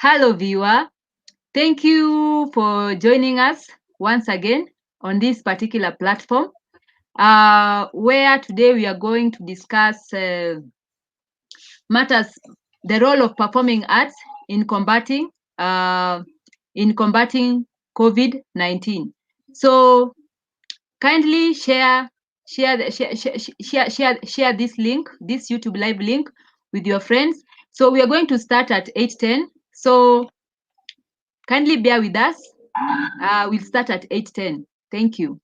Hello, viewer. Thank you for joining us once again on this particular platform, where today we are going to discuss matters, the role of performing arts in combating uh, COVID-19. So kindly share this link, this YouTube live link with your friends. So we are going to start at 8:10. So kindly bear with us. We'll start at 8:10. Thank you.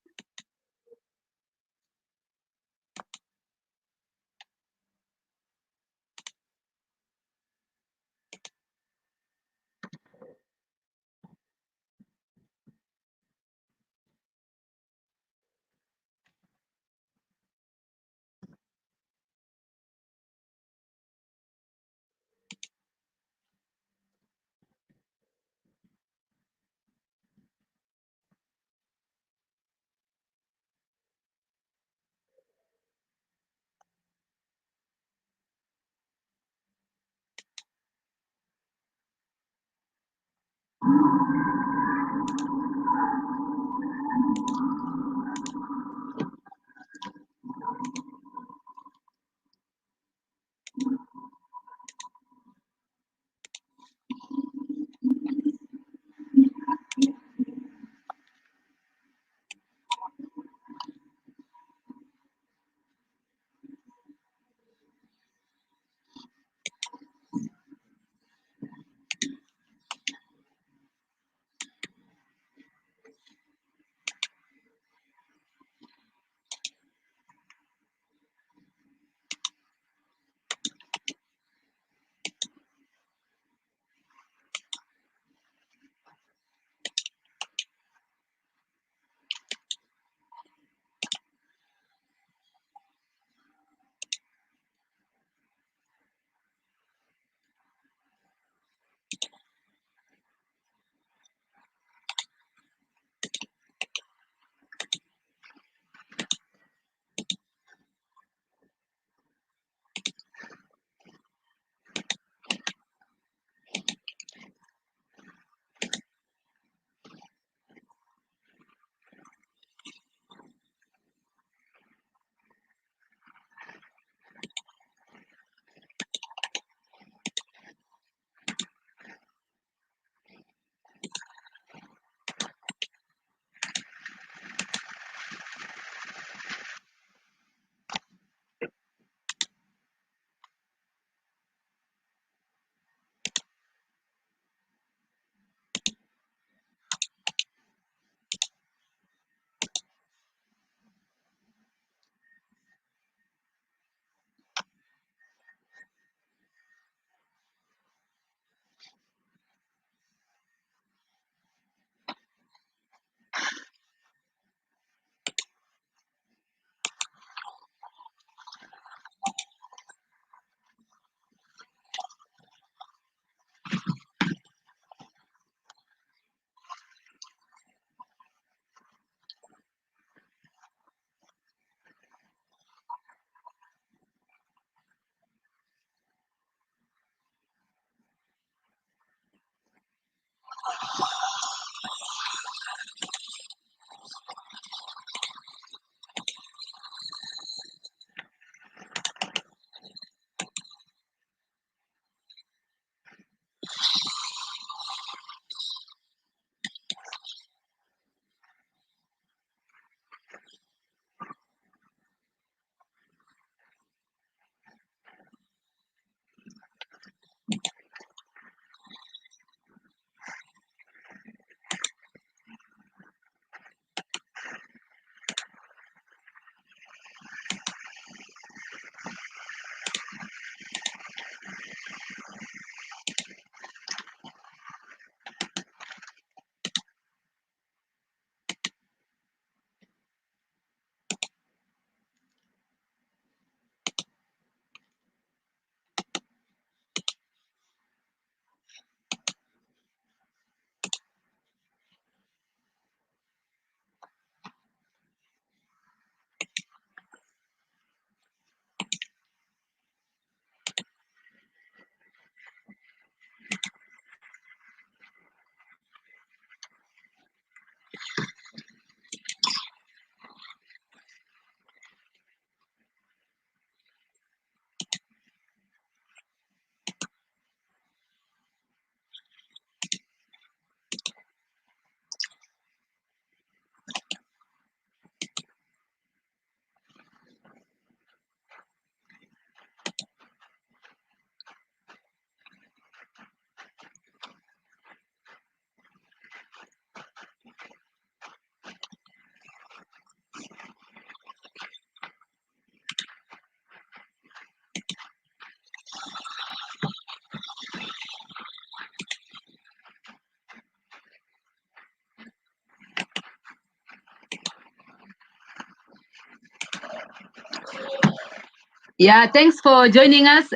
Yeah, thanks for joining us.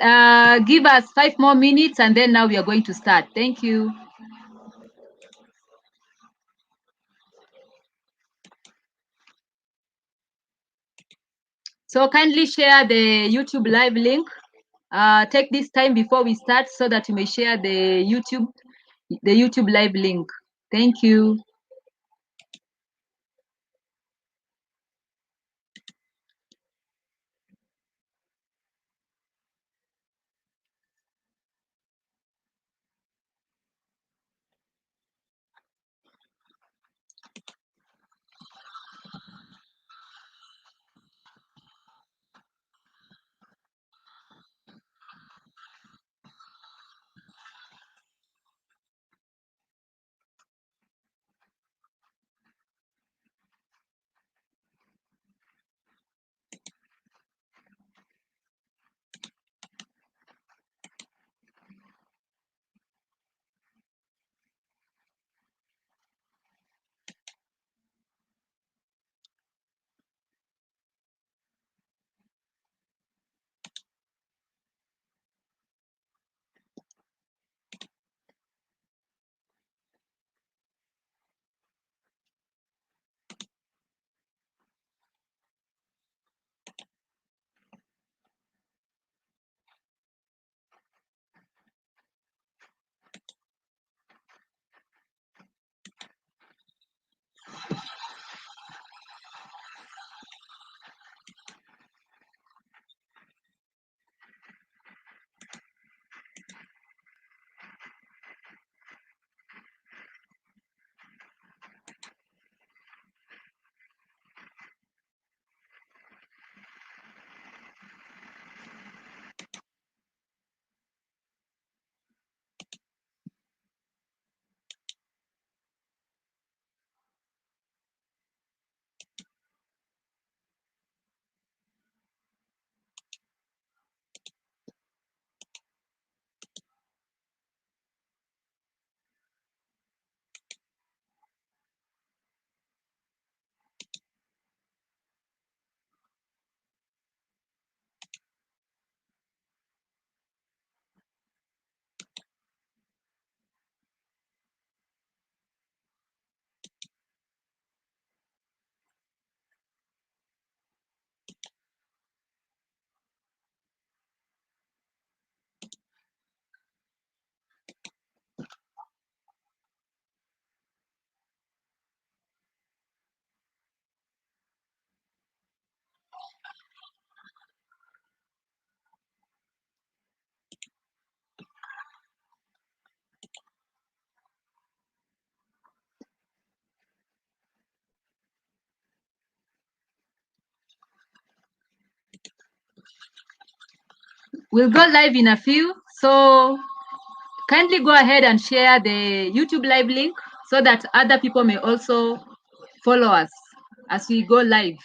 Give us 5 more minutes and then now we are going to start. Thank you. So kindly share the YouTube live link. Take this time before we start so that you may share the YouTube live link. Thank you. We'll go live in a few. So kindly go ahead and share the YouTube live link so that other people may also follow us as we go live.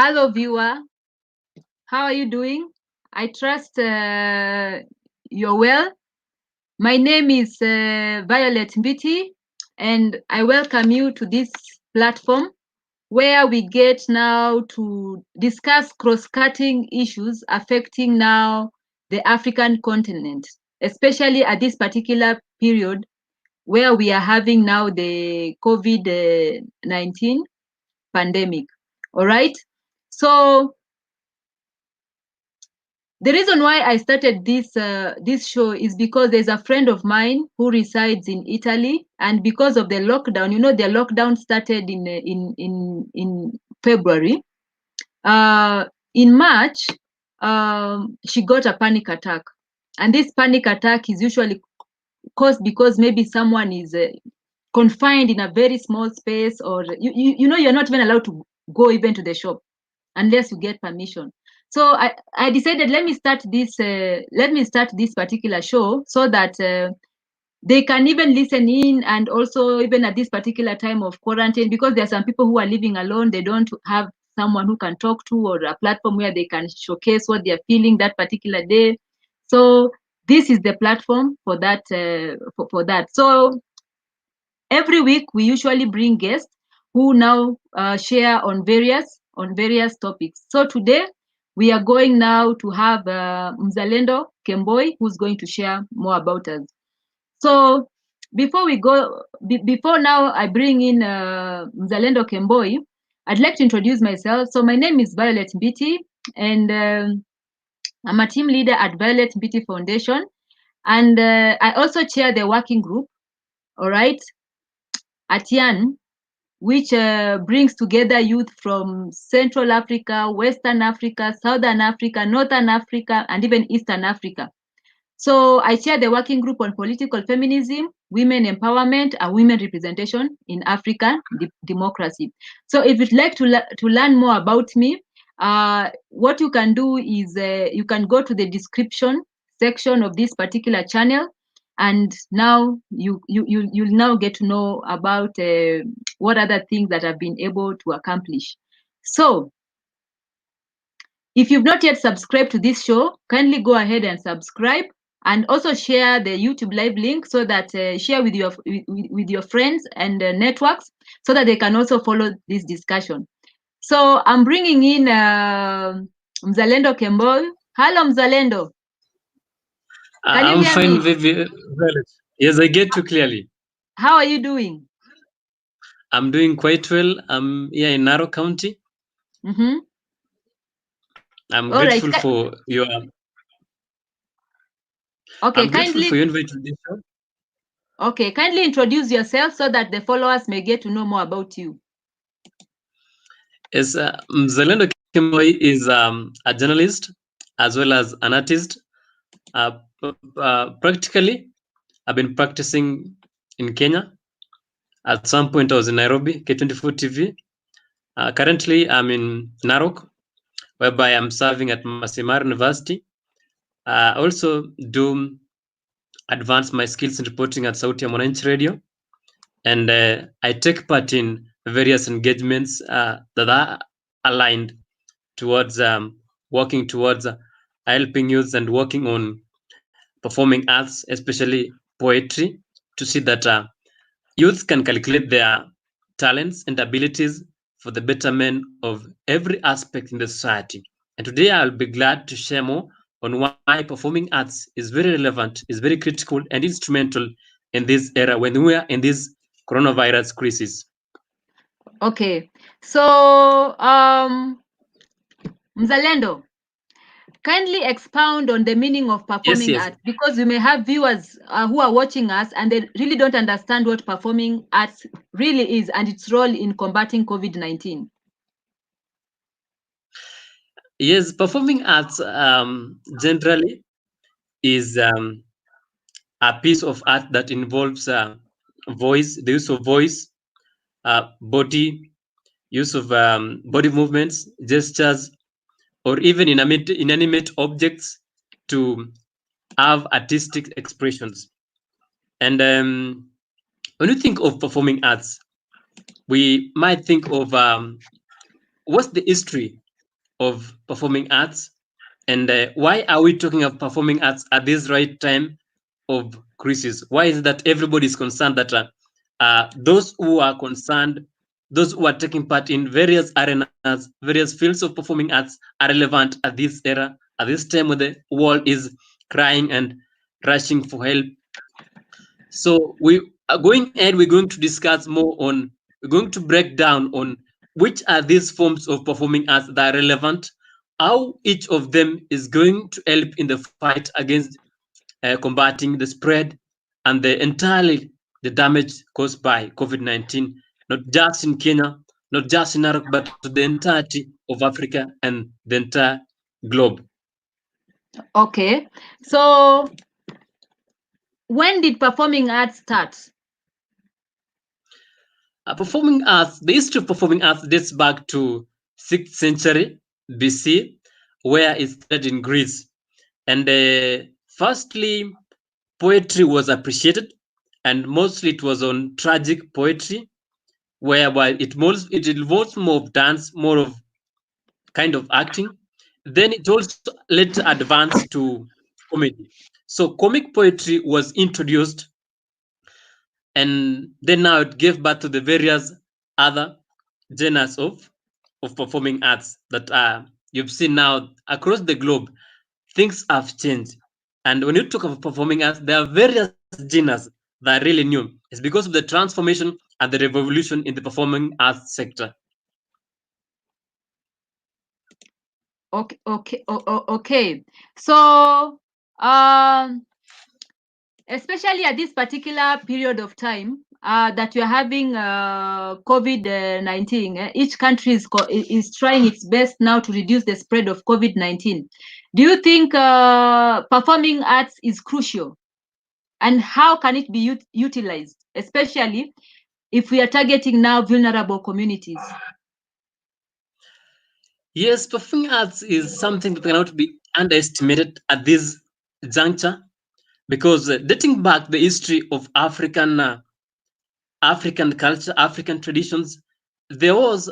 Hello, viewer. How are you doing? I trust you're well. My name is Violet Mbiti, and I welcome you to this platform where we get now to discuss cross-cutting issues affecting now the African continent, especially at this particular period where we are having now the COVID-19 pandemic. All right. So the reason why I started this show is because there's a friend of mine who resides in Italy, and because of the lockdown, the lockdown started in February. In March, she got a panic attack, and this panic attack is usually caused because maybe someone is confined in a very small space, or you're not even allowed to go even to the shop unless you get permission. So I decided, let me start this particular show so that they can even listen in, and also even at this particular time of quarantine, because there are some people who are living alone. They don't have someone who can talk to, or a platform where they can showcase what they are feeling that particular day. So this is the platform for that. For that. So every week we usually bring guests who now share on various topics. So today we are going now to have Mzalendo Kemboi, who's going to share more about us. So before we go, before now I bring in Mzalendo Kemboi, I'd like to introduce myself. So my name is Violet Mbiti, and I'm a team leader at Violet Mbiti Foundation, and I also chair the working group, all right, at YAN, which brings together youth from Central Africa, Western Africa, Southern Africa, Northern Africa, and even Eastern Africa. So I chair the working group on political feminism, women empowerment, and women representation in African democracy. So if you'd like to learn more about me, what you can do is you can go to the description section of this particular channel, and now you'll now get to know about what other things that I've been able to accomplish. So if you've not yet subscribed to this show, kindly go ahead and subscribe, and also share the YouTube live link, so that share with your friends and networks, so that they can also follow this discussion. So I'm bringing in Mzalendo Kemboi. Hello, Mzalendo. Can you I'm hear fine, me? Violet. Yes, I get you clearly. How are you doing? I'm doing quite well. I'm here in Narok County. Mm-hmm. I'm All right. grateful for your. Okay, I'm grateful kindly for your invite to this show. kindly introduce yourself so that the followers may get to know more about you. Yes, Mzalendo Kemboi is a journalist as well as an artist. Practically, I've been practicing in Kenya. At some point, I was in Nairobi, K24 TV. Currently, I'm in Narok, whereby I'm serving at Masimar University. I also do advance my skills in reporting at Sauti ya Mwananchi Radio, and I take part in various engagements that are aligned towards working towards helping youth and working on performing arts, especially poetry, to see that youth can calculate their talents and abilities for the betterment of every aspect in the society. And today I'll be glad to share more on why performing arts is very relevant, is very critical and instrumental in this era when we are in this coronavirus crisis. Okay. So Mzalendo, kindly expound on the meaning of Yes, performing yes. arts, because we may have viewers who are watching us and they really don't understand what performing arts really is and its role in combating COVID-19. Yes, performing arts generally is a piece of art that involves voice, the use of voice, body, use of body movements, gestures, or even inanimate objects to have artistic expressions. And when you think of performing arts, we might think of what's the history of performing arts, and why are we talking of performing arts at this right time of crisis? Why is it that everybody is concerned that those who are concerned, those who are taking part in various arenas, various fields of performing arts are relevant at this era, at this time when the world is crying and rushing for help? So we are going ahead, we're going to discuss more on, we're going to break down on which are these forms of performing arts that are relevant, how each of them is going to help in the fight against combating the spread and the entirely the damage caused by COVID-19, not just in Kenya, not just in Narok, but to the entirety of Africa and the entire globe. Okay. So when did performing arts start? Performing arts, the history of performing arts dates back to 6th century BC, where it started in Greece. And firstly, poetry was appreciated, and mostly it was on tragic poetry, whereby it involves more of dance, more of kind of acting. Then it also later advanced to comedy. So comic poetry was introduced, and then now it gave birth to the various other genres of performing arts that you've seen now across the globe. Things have changed, and when you talk of performing arts, there are various genres that are really new. It's because of the transformation and the revolution in the performing arts sector. Okay. So, um, especially at this particular period of time that you're having COVID-19, each country is trying its best now to reduce the spread of COVID-19. Do you think performing arts is crucial? And how can it be utilized, especially if we are targeting now vulnerable communities? Yes, performing arts is something that cannot be underestimated at this juncture, because dating back the history of African culture, African traditions, there was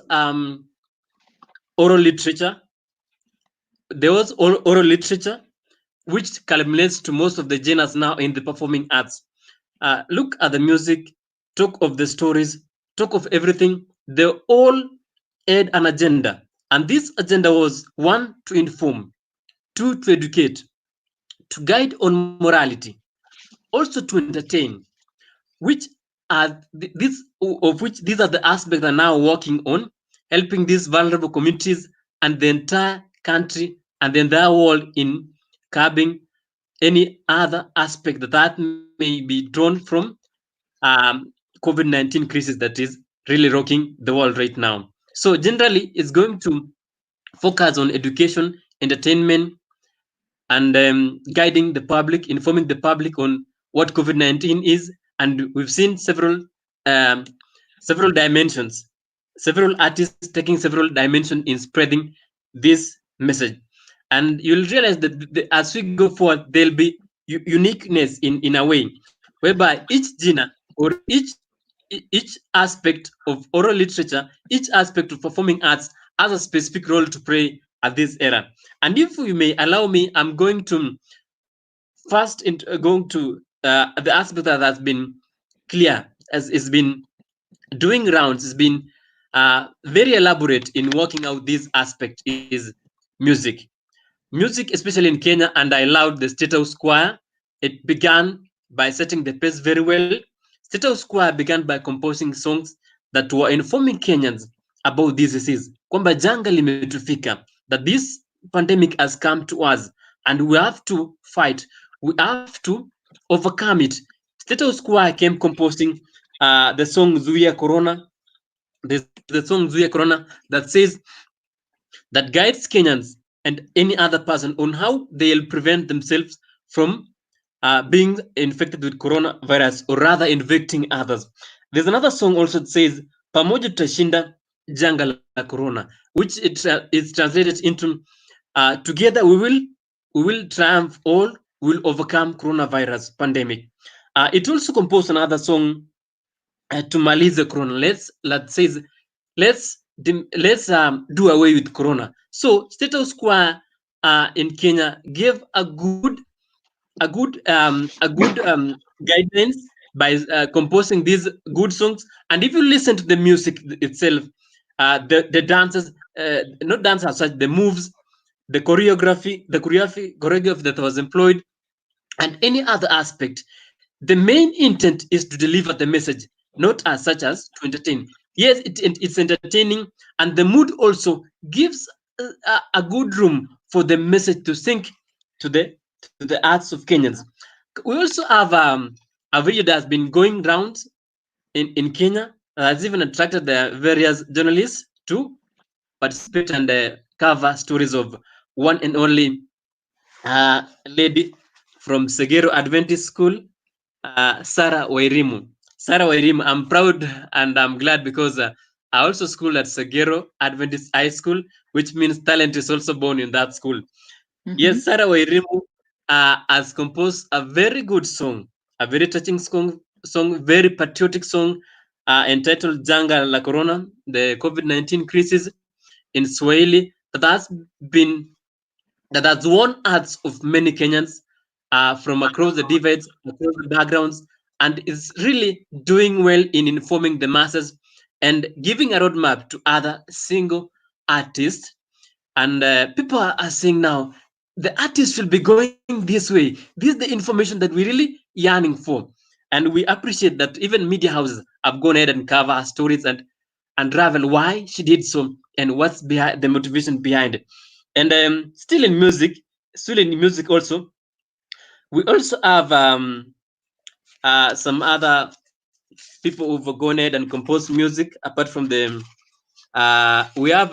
oral literature. There was oral literature, which culminates to most of the genres now in the performing arts. Look at the music, talk of the stories, talk of everything. They all had an agenda, and this agenda was one, to inform, two, to educate, to guide on morality, also to entertain, which are these are the aspects that are now working on helping these vulnerable communities and the entire country and the entire world in curbing any other aspect that may be drawn from um, COVID-19 crisis that is really rocking the world right now. So generally, it's going to focus on education, entertainment, and guiding the public, informing the public on what COVID-19 is. And we've seen um, several dimensions, several artists taking several dimensions in spreading this message. And you'll realize that as we go forward, there'll be uniqueness in a way, whereby each genre or each aspect of oral literature, each aspect of performing arts has a specific role to play at this era. And if you may allow me, I'm going to first going to the aspect that has been clear, as it's been doing rounds, has been very elaborate in working out this aspect, is music. Music, especially in Kenya, and I loved the State House Choir. It began by setting the pace very well. State House Choir began by composing songs that were informing Kenyans about this disease, kwamba janga limetufika, that this pandemic has come to us and we have to fight, we have to overcome it. State House Choir came composing the song Zuia Corona. There's the song Zuia Corona that says, that guides Kenyans and any other person on how they'll prevent themselves from being infected with coronavirus, or rather infecting others. There's another song also that says, pamoja tutashinda janga la corona, which is translated into together we will triumph all, we will overcome coronavirus pandemic. It also composed another song, tumalize corona. Let's say let's do away with corona. So Status Quo in Kenya gave a good guidelines by composing these good songs. And if you listen to the music itself, the dances, not dance as such, the moves, the choreography that was employed, and any other aspect, the main intent is to deliver the message, not as such as to entertain. Yes, it's entertaining, and the mood also gives a good room for the message to sink to the hearts of Kenyans. We also have a video that has been going round in Kenya, has even attracted the various journalists to participate and cover stories of one and only lady from Segero Adventist School, Sarah Wairimu. Sarah Wairimu, I'm proud and I'm glad because I also schooled at Segero Adventist High School, which means talent is also born in that school. Yes, Sarah Wairimu has composed a very good song, a very touching song, very patriotic song entitled Janga la Corona, the COVID-19 crisis in Swahili been that has won hearts of many Kenyans from across the divides, across the backgrounds, and is really doing well in informing the masses and giving a roadmap to other single artists. And people are saying now, the artist will be going this way. This is the information that we really yearning for. And we appreciate that even media houses have gone ahead and cover her stories and unravel why she did so and what's behind the motivation behind it. And still in music also, we also have some other people who've gone ahead and composed music apart from them. We have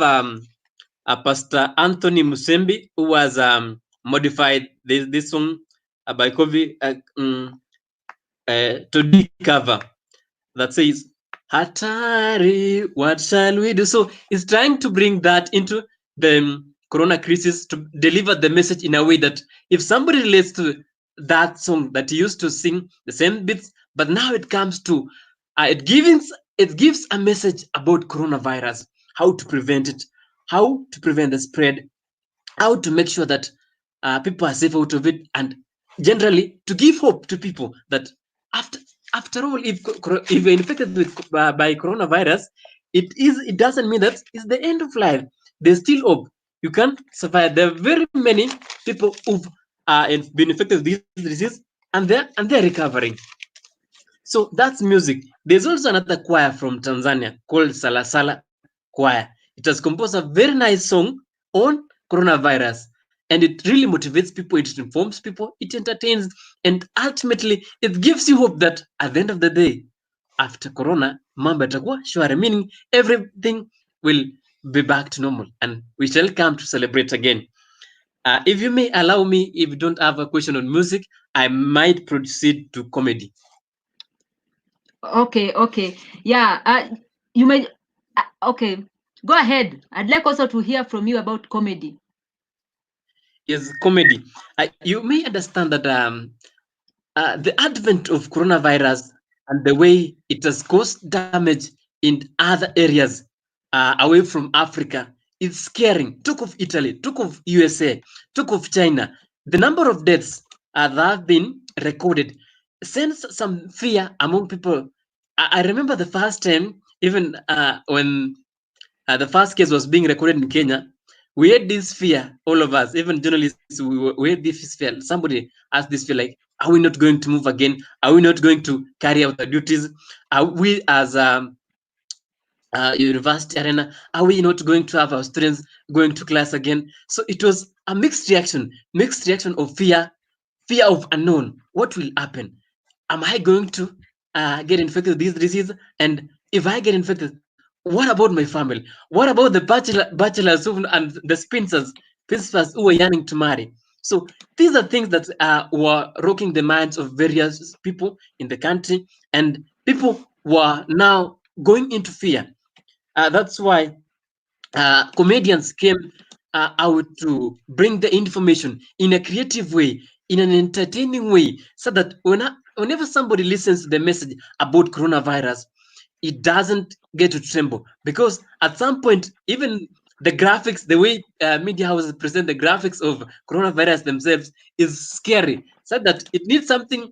Pastor Anthony Musembi, who has modified this song by Kovi to D cover that says, Hatari, what shall we do? So it's trying to bring that into the corona crisis to deliver the message in a way that if somebody relates to that song that he used to sing the same beats, but now it comes to it gives a message about coronavirus, how to prevent it, how to prevent the spread, how to make sure that people are safe out of it, and generally to give hope to people that after after all, if you're infected with by coronavirus, it doesn't mean that it's the end of life. There's still hope. You can survive. There are very many people who've been infected with this disease, and they're recovering. So that's music. There's also another choir from Tanzania called Salasala Choir. It has composed a very nice song on coronavirus, and it really motivates people, it informs people, it entertains, and ultimately it gives you hope that at the end of the day, after corona, mambo yatakuwa shwari, meaning everything will be back to normal and we shall come to celebrate again. If you may allow me, if you don't have a question on music, I might proceed to comedy. Okay. Yeah. You may. Okay. Go ahead. I'd like also to hear from you about comedy. Yes, comedy. You may understand that the advent of coronavirus and the way it has caused damage in other areas away from Africa is scaring. Talk of Italy, talk of USA, talk of China. The number of deaths that have been recorded sends some fear among people. I remember the first time, even when the first case was being recorded in Kenya, we had this fear, all of us, even journalists, we had this fear. Somebody asked this fear, like, are we not going to move again? Are we not going to carry out the duties? Are we, as university arena, are we not going to have our students going to class again? So it was a mixed reaction of fear of unknown. What will happen? Am I going to get infected with this disease? And if I get infected, what about my family? What about the bachelors and the spinsters who were yearning to marry? So these are things that were rocking the minds of various people in the country, and people were now going into fear. That's why comedians came out to bring the information in a creative way, in an entertaining way, so that whenever somebody listens to the message about coronavirus, it doesn't get to tremble, because at some point, even the graphics, the way media houses present the graphics of coronavirus themselves is scary. So that it needs something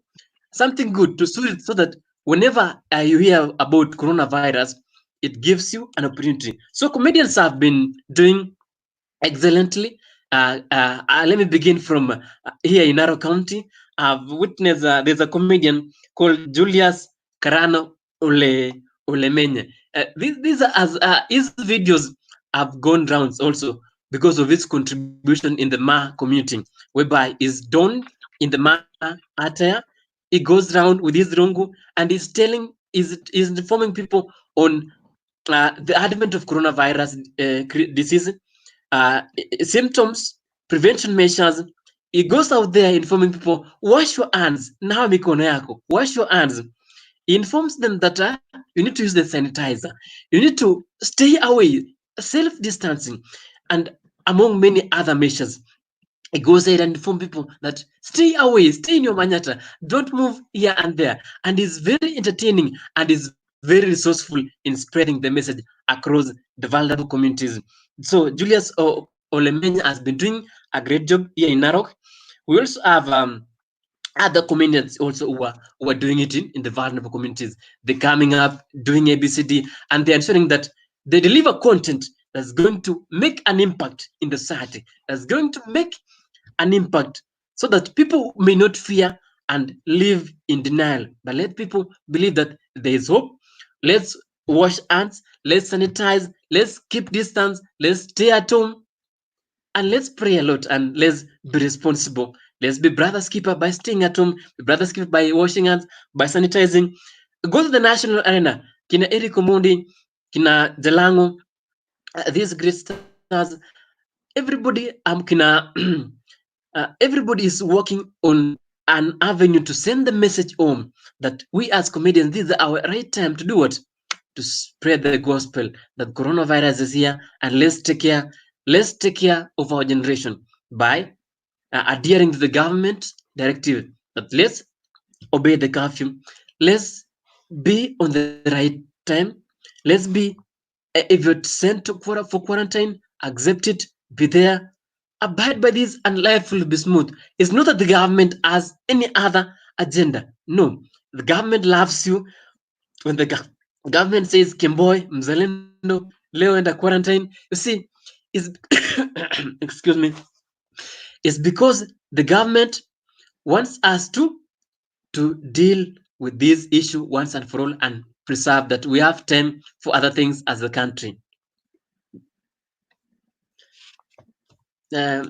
good to suit it, so that whenever you hear about coronavirus, it gives you an opportunity. So comedians have been doing excellently. Let me begin from here in Narok County. I've witnessed there's a comedian called Julius Carano Olemenye. These are as his videos have gone rounds also because of his contribution in the Ma community, whereby is done in the Ma attire. He goes around with his rungu and is informing people on the advent of coronavirus disease, symptoms, prevention measures. He goes out there informing people, wash your hands, nawa mikono yako, wash your hands. He informs them that you need to use the sanitizer, you need to stay away, self-distancing, and among many other measures. He goes ahead and inform people that stay away, stay in your manyata, don't move here and there. And is very entertaining and is very resourceful in spreading the message across the vulnerable communities. So Julius Olemenya has been doing a great job here in Narok. We also have other comedians also who are doing it in the vulnerable communities. They're coming up, doing ABCD, and they're ensuring that they deliver content that's going to make an impact in the society, that's going to make an impact, so that people may not fear and live in denial, but let people believe that there is hope. Let's wash hands, let's sanitize, let's keep distance, let's stay at home, and let's pray a lot, and let's be responsible. Let's be brothers keeper by staying at home, be brothers keeper by washing hands, by sanitizing. Go to the national arena. Kina Eric Omondi, Kina Jalango, these great stars. Everybody, everybody is working on an avenue to send the message home that we as comedians, this is our right time to do what? To spread the gospel that coronavirus is here, and let's take care of our generation by adhering to the government directive that let's obey the curfew, let's be on the right time, let's be if you're sent for quarantine, accept it, be there, abide by this, and life will be smooth. It's not that the government has any other agenda. No, the government loves you. When the government says Kimboy, Mzalendo, Leo and a quarantine, you see, is excuse me, is because the government wants us to deal with this issue once and for all, and preserve that we have time for other things as a country. Yes.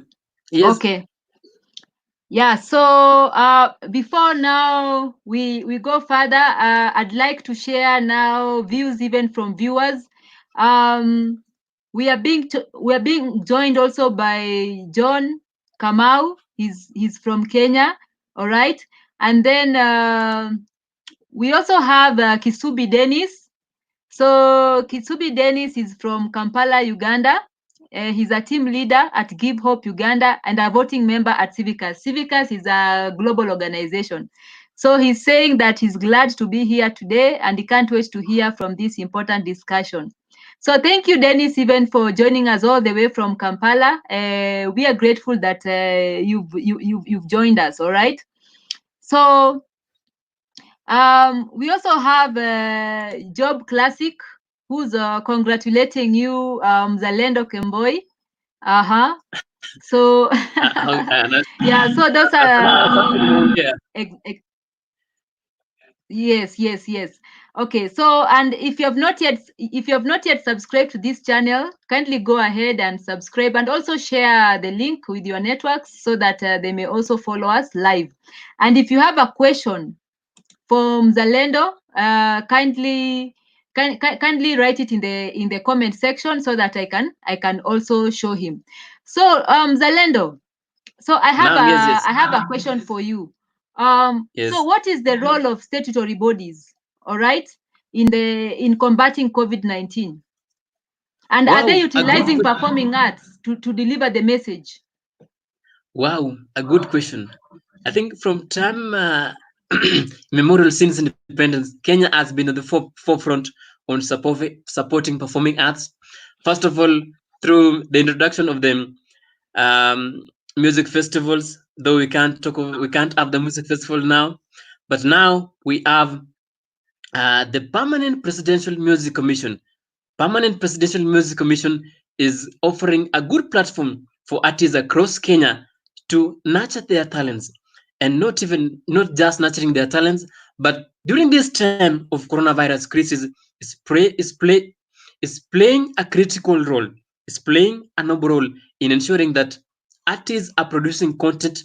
Okay. Yeah, so before now we go further, I'd like to share now views even from viewers. We are being joined also by John Kamau. He's from Kenya, all right. And then we also have Kisubi Dennis. So Kisubi Dennis is from Kampala, Uganda. He's a team leader at Give Hope Uganda and a voting member at Civicus. Civicus is a global organization. So he's saying that he's glad to be here today and he can't wait to hear from this important discussion. So thank you, Dennis, even for joining us all the way from Kampala. We are grateful that you've joined us. All right. So we also have Job Classic, who's congratulating you, Zalendo Kemboi. So yeah, so those are yes. Okay, so and if you have not yet subscribed to this channel, kindly go ahead and subscribe, and also share the link with your networks so that they may also follow us live. And if you have a question from Zalendo, kindly write it in the comment section so that I can also show him. So Zalendo, so I have a question for you. So what is the role of statutory bodies, all right, in combating COVID-19? And are they utilizing performing arts to deliver the message? Wow, a good question. I think from time memorial since independence, Kenya has been at the forefront on supporting performing arts. First of all, through the introduction of the music festivals. Though we can't have the music festival now, but now we have the Permanent Presidential Music Commission. Permanent Presidential Music Commission is offering a good platform for artists across Kenya to nurture their talents, and not just nurturing their talents, but during this time of coronavirus crisis, is play is play is playing a critical role, is playing a noble role in ensuring that artists are producing content,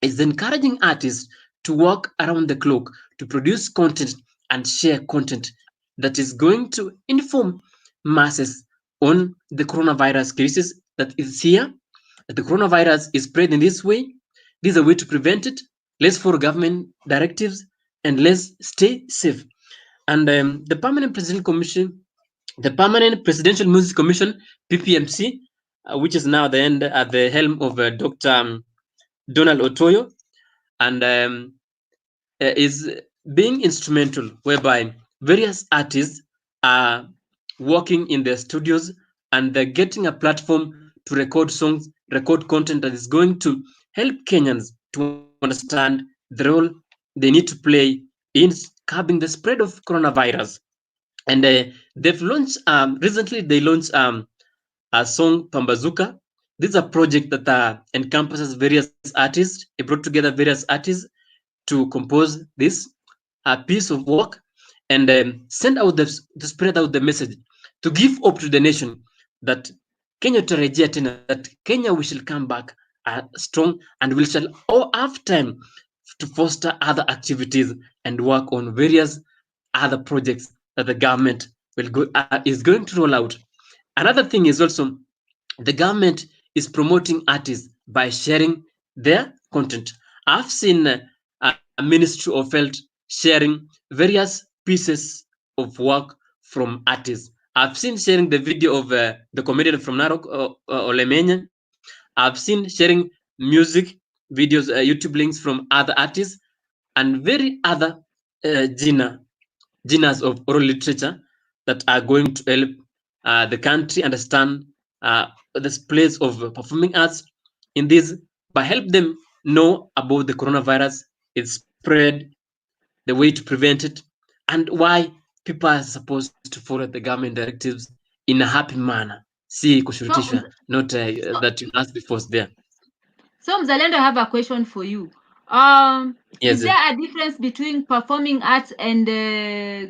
is encouraging artists to work around the clock to produce content and share content that is going to inform masses on the coronavirus crisis that is here. That the coronavirus is spread in this way. This is a way to prevent it. Let's follow government directives and let's stay safe. And the Permanent Presidential Music Commission (PPMC), which is now at the helm of Dr. Donald Otoyo, and is being instrumental, whereby various artists are working in their studios and they're getting a platform to record songs, record content that is going to help Kenyans to understand the role they need to play in curbing the spread of coronavirus. And they've launched recently. They launched a song Pambazuka. This is a project that encompasses various artists. It brought together various artists to compose this piece of work and send out to spread out the message, to give hope to the nation that Kenya tarejea tena, that Kenya we shall come back strong, and we shall all have time to foster other activities and work on various other projects that the government is going to roll out. Another thing is also the government is promoting artists by sharing their content. I've seen a Ministry of Health sharing various pieces of work from artists. I've seen sharing the video of the comedian from Narok, Olemenya. I've seen sharing music videos, YouTube links from other artists, and very other genres of oral literature that are going to help the country understand the place of performing arts in this, by help them know about the coronavirus, its spread, the way to prevent it, and why people are supposed to follow the government directives in a happy manner. Si kushurutishwa, not that you must be forced there. So Mzalendo, I have a question for you. Yes, is there a difference between performing arts and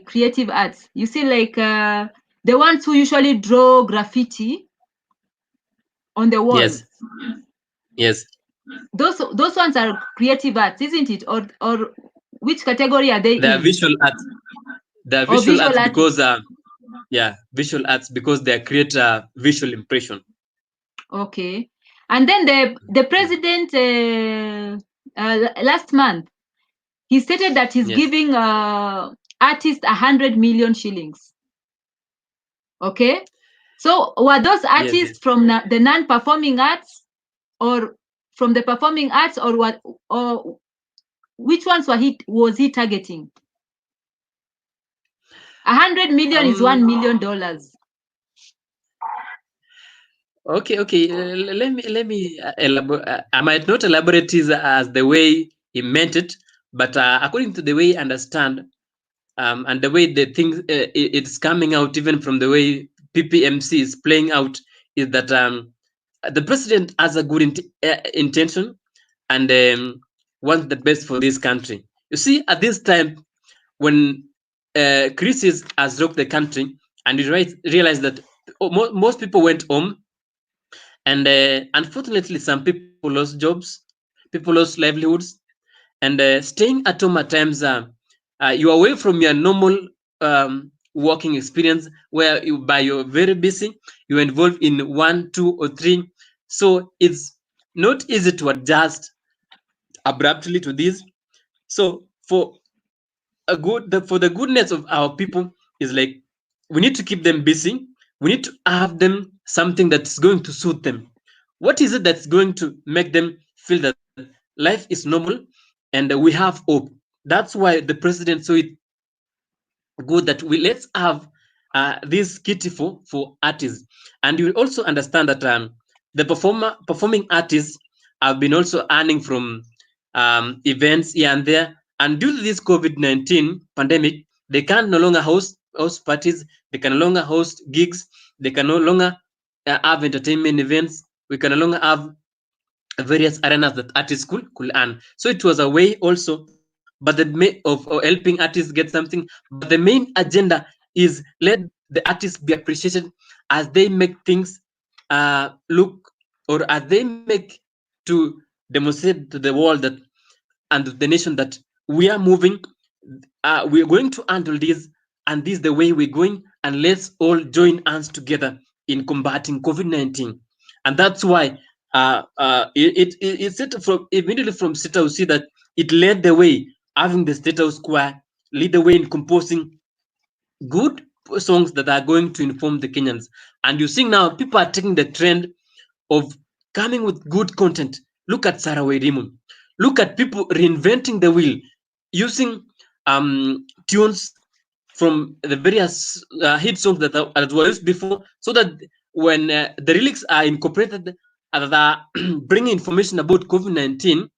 creative arts? You see, like the ones who usually draw graffiti on the walls. Yes. Those ones are creative arts, isn't it? Or which category are they They are in? visual arts. They are visual arts because visual arts because they create a visual impression. Okay. And then the president last month, he stated that he's giving artists 100 million shillings. Okay. So were those artists from the non-performing arts, or from the performing arts, or what? Or which ones was he targeting? 100 million is $1 million. Okay. Let me elaborate. I might not elaborate it as the way he meant it, but according to the way I understand, and the way the thing it's coming out, even from the way PPMC is playing out, is that the president has a good intention and wants the best for this country. You see, at this time when crisis has rocked the country, and you realize that most people went home, and unfortunately some people lost jobs, people lost livelihoods, and staying at home at times, you're away from your normal working experience, where you're very busy, you're involved in 1, 2, or 3, so it's not easy to adjust abruptly to this. So for the goodness of our people is like, we need to keep them busy, we need to have them something that's going to suit them. What is it that's going to make them feel that life is normal and we have hope? That's why the president saw it good that let's have this kitty for artists. And you will also understand that the performing artists have been also earning from events here and there. And due to this COVID-19 pandemic, they can no longer host parties, they can no longer host gigs, they can no longer have entertainment events, we can no longer have various arenas that artists could earn. So it was a way also, but of helping artists get something. But the main agenda is let the artists be appreciated as they make things look, or as they make to demonstrate to the world that and the nation that we are moving, we're going to handle this, and this is the way we're going, and let's all join hands together in combating COVID-19. And that's why it from immediately from State House, see that it led the way, having the State House Choir lead the way in composing good songs that are going to inform the Kenyans. And you see now people are taking the trend of coming with good content. Look at Sarah Wairimu. Look at people reinventing the wheel, using tunes from the various hit songs that were used before, so that when the lyrics are incorporated, that are bringing information about COVID-19.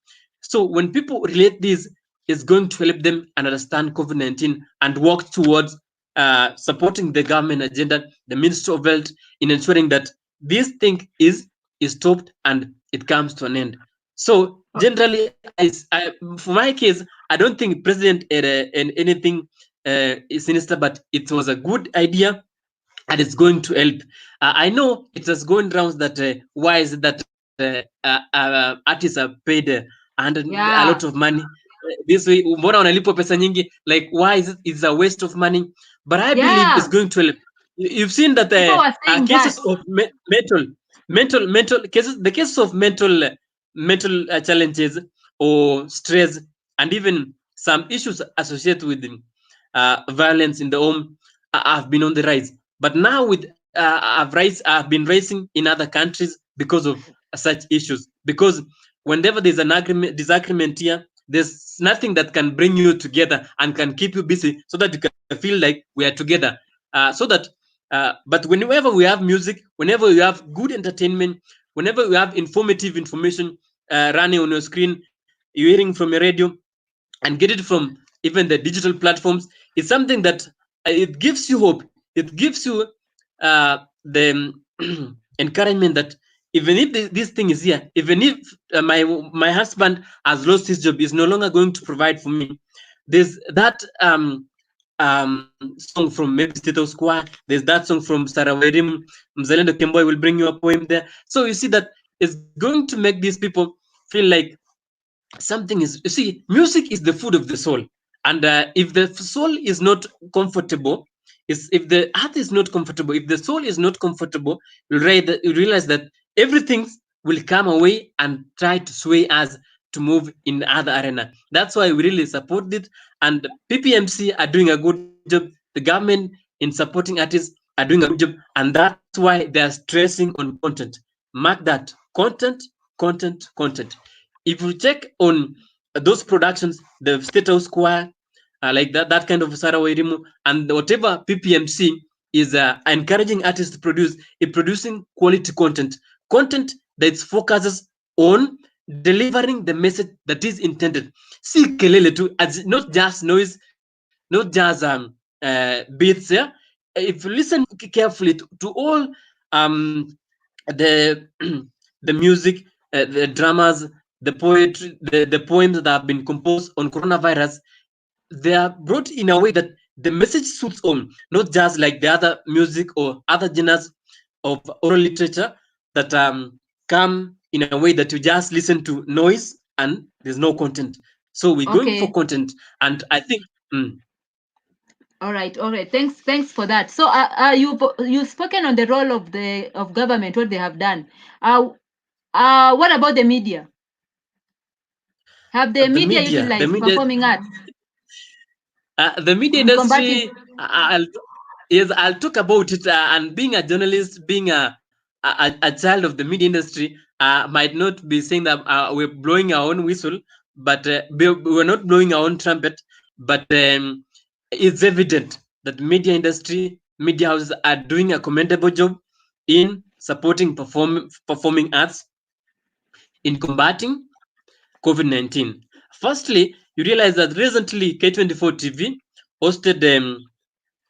So when people relate this, it's going to help them understand COVID-19 and work towards supporting the government agenda, the Ministry of Health, in ensuring that this thing is stopped and it comes to an end. So generally, for my case, I don't think President had anything sinister, but it was a good idea and it's going to help. I know it has going rounds that why is it that artists are paid a lot of money this way, mbona wanalipwa pesa nyingi, like why is it, it's a waste of money, but I believe it's going to help. You've seen that cases of mental cases, the cases of mental challenges or stress, and even some issues associated with violence in the home have been on the rise. But now with have been rising in other countries because of such issues. Because whenever there's an disagreement here, there's nothing that can bring you together and can keep you busy so that you can feel like we are together. But whenever we have music, whenever you have good entertainment, whenever you have informative information running on your screen, you're hearing from your radio, and get it from even the digital platforms, it's something that it gives you hope. It gives you the encouragement that even if this thing is here, even if my husband has lost his job, is no longer going to provide for me, there's that song from maybe Status Quo, there's that song from Sarah Werim, Mzalendo Kemboy will bring you a poem there. So you see that it's going to make these people feel like something is, you see, music is the food of the soul. And if the soul is not comfortable, if the heart is not comfortable, if the soul is not comfortable, you realize that everything will come away and try to sway us to move in the other arena. That's why we really support it. And PPMC are doing a good job. The government in supporting artists are doing a good job. And that's why they're stressing on content. Mark that. Content, content, content. If you check on those productions, the State House Choir, like that kind of Sarah Wairimu, and whatever PPMC is encouraging artists to produce, is producing quality content that focuses on delivering the message that is intended. See kelele too, as not just noise, not just beats. Yeah, if you listen carefully to all the the music, the dramas, the poetry, the poems that have been composed on coronavirus, they are brought in a way that the message suits on, not just like the other music or other genres of oral literature that come in a way that you just listen to noise and there's no content. So we're going for content, and I think. All right. Thanks for that. So you've spoken on the role of government, what they have done. What about the media? Have the media utilized performing arts? The media industry, I'll talk about it. And being a journalist, being a child of the media industry, might not be saying that we're blowing our own whistle, but we're not blowing our own trumpet. But it's evident that media industry media houses are doing a commendable job in supporting performing arts in combating COVID-19. Firstly, you realize that recently K24 TV hosted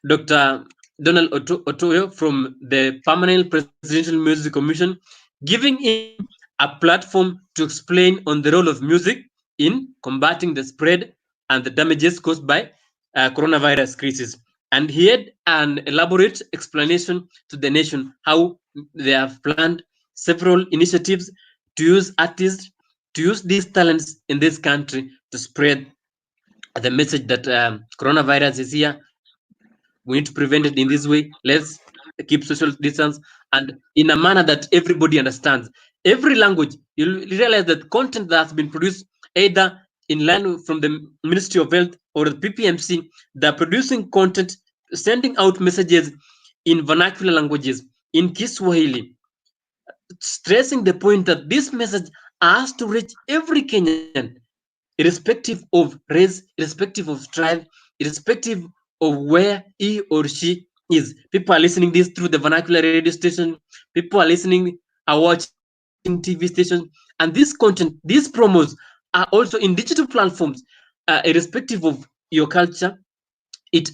Dr. Donald Otoyo from the Permanent Presidential Music Commission, giving him a platform to explain on the role of music in combating the spread and the damages caused by coronavirus crisis. And he had an elaborate explanation to the nation how they have planned several initiatives to use artists, to use these talents in this country to spread the message that coronavirus is here. We need to prevent it in this way. Let's keep social distance and in a manner that everybody understands. Every language, you'll realize that content that has been produced either in line from the Ministry of Health or the PPMC, they're producing content, sending out messages in vernacular languages, in Kiswahili, stressing the point that this message has to reach every Kenyan, irrespective of race, irrespective of tribe, irrespective of where he or she is. People are listening this through the vernacular radio station. People are listening, are watching TV stations, and this content, these promos are also in digital platforms, irrespective of your culture.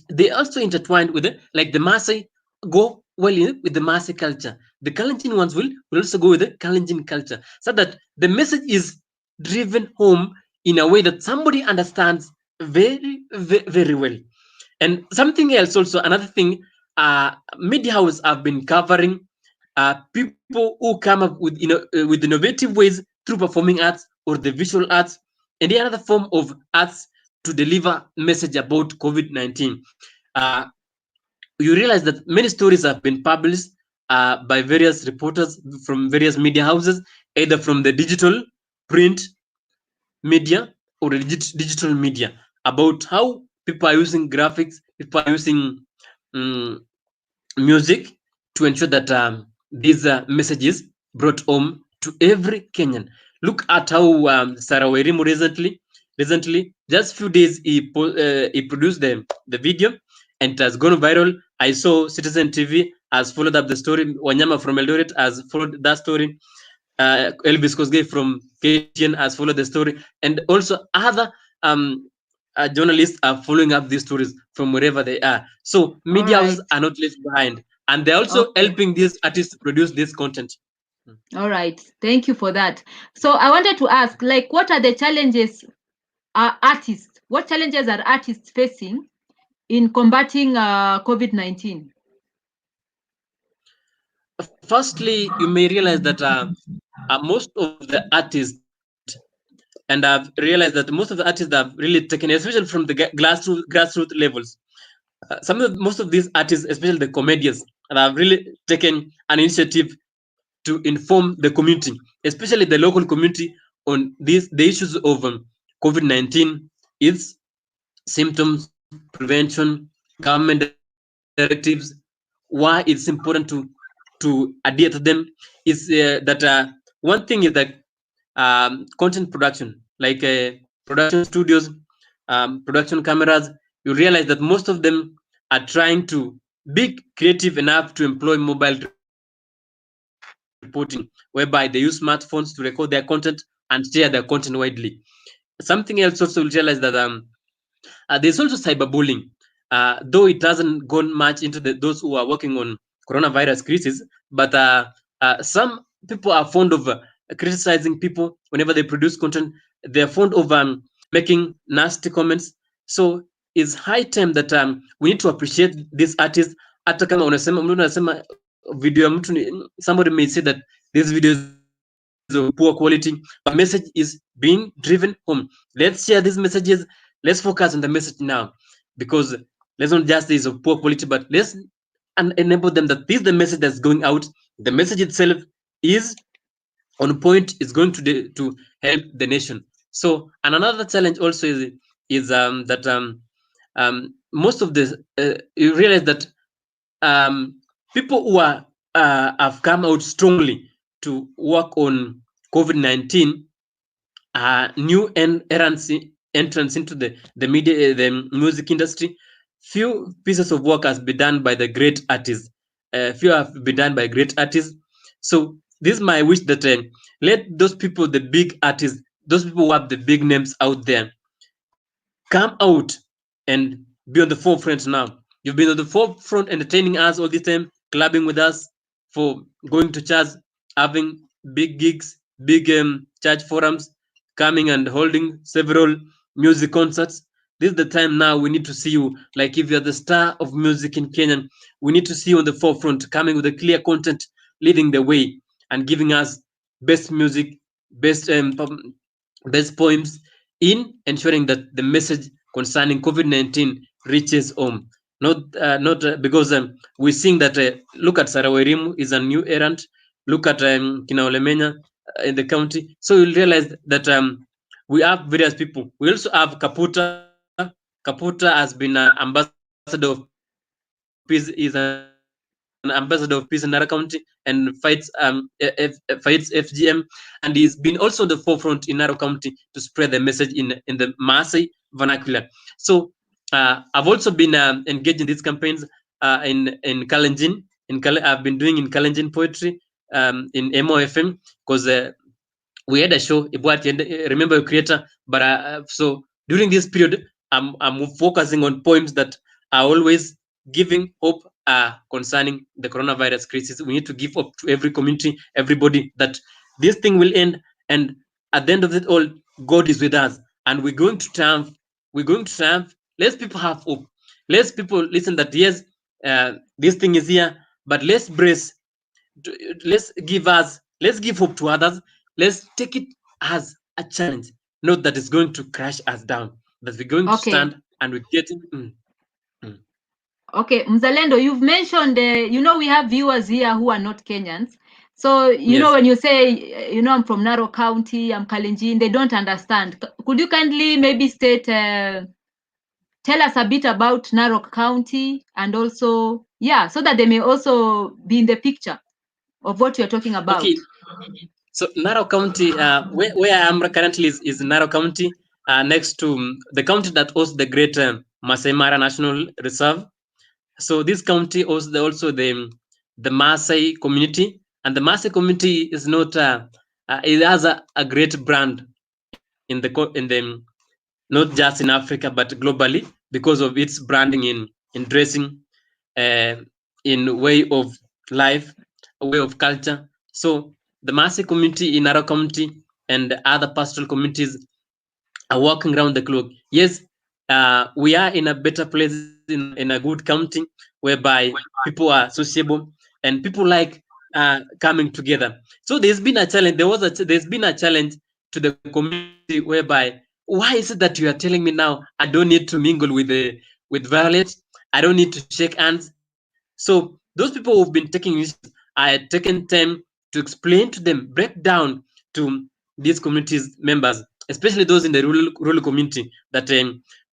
They also intertwined with it, like the Maasai go well with the Maasai culture. The Kalenjin ones will also go with the Kalenjin culture, so that the message is driven home in a way that somebody understands very well. And something else also, another thing, media houses have been covering people who come up with innovative ways through performing arts or the visual arts, and the other form of arts to deliver message about COVID-19. You realize that many stories have been published by various reporters from various media houses, either from the digital, print media, or the digital media, about how people are using graphics, people are using um, music to ensure that these messages brought home to every Kenyan. Look at how Sarah Wairimu recently, just few days, he produced the video and it has gone viral. I saw Citizen TV has followed up the story. Wanyama from Eldoret has followed that story. Elvis Kosgei from KTN has followed the story, and also other journalists are following up these stories from wherever they are. So media houses are not left behind, and they're also helping these artists produce this content. All right, thank you for that. So I wanted to ask, like, what are the challenges artists? What challenges are artists facing in combating COVID-19? Firstly, you may realize that most of the artists, and I've realized that most of the artists that have really taken, especially from the grassroots levels, most of these artists, especially the comedians, have really taken an initiative to inform the community, especially the local community, on the issues of COVID-19, its symptoms, prevention, government directives, why it's important to adhere to them. Is that one thing is that content production, like production studios, production cameras. You realize that most of them are trying to be creative enough to employ mobile reporting, whereby they use smartphones to record their content and share their content widely. Something else also will realize that there's also cyberbullying, though it hasn't gone much into those who are working on coronavirus crisis. But some people are fond of criticizing people whenever they produce content. They're fond of making nasty comments. So it's high time that we need to appreciate these artists. Hata kama unasema video ya mtu, somebody may say that this video is of poor quality, but message is being driven home. Let's share these messages. Let's focus on the message now, because let's not just say it's of poor quality, but let's enable them that this is the message that's going out. The message itself is on point, is going to help the nation. So, and another challenge also is that most of the you realize that people who are have come out strongly to work on COVID-19, new entrance into the media, the music industry. few pieces of work has been done by the great artists. Few have been done by great artists. So this is my wish that let those people, the big artists, those people who have the big names out there, come out and be on the forefront now. You've been on the forefront entertaining us all this time, clubbing with us, for going to church, having big gigs, big church forums, coming and holding several music concerts. This is the time now we need to see you. Like if you're the star of music in Kenya, we need to see you on the forefront, coming with a clear content, leading the way, and giving us best music, best best poems, in ensuring that the message concerning COVID-19 reaches home. Not because we're seeing that look at Sarawerimu is a new errand. Look at Kina Olemenya in the county. So you'll realize that we have various people. We also have Kaputa. Kaputa has been an ambassador of peace. Is an ambassador of peace in Nara County and fights fights FGM, and he's been also the forefront in Naro County to spread the message in the Maasai vernacular. So I've also been engaged in these campaigns in Kalenjin. I've been doing in Kalenjin poetry in MOFM, because we had a show, remember your creator. But so during this period, I'm focusing on poems that are always giving hope concerning the coronavirus crisis. We need to give hope to every community, everybody, that this thing will end, and at the end of it all, God is with us, and we're going to triumph. We're going to triumph. Let's people have hope. Let's people listen that yes, this thing is here, but let's brace. Let's give hope to others. Let's take it as a challenge, not that it's going to crash us down. That we're going to stand and we're getting. Okay, Mzalendo, you've mentioned, we have viewers here who are not Kenyans. So, you know, when you say, I'm from Narok County, I'm Kalenjin, they don't understand. Could you kindly maybe state, tell us a bit about Narok County, and also, so that they may also be in the picture of what you're talking about. Okay. So Narok County, where I am currently is Narok County, next to the county that hosts the great Masai Mara National Reserve. So this county hosts also the Maasai community, and the Maasai community is not it has a great brand in the not just in Africa but globally, because of its branding in dressing, in way of life, a way of culture. So the Maasai community in Narok County and other pastoral communities are working around the clock. Yes, we are in a better place, in a good county, whereby people are sociable and people like coming together. So there's been a challenge. There's been a challenge to the community, whereby, why is it that you are telling me now I don't need to mingle with Violet? I don't need to shake hands. So those people who've been taking this, I had taken time to explain to them, break down to these communities members, especially those in the rural community, that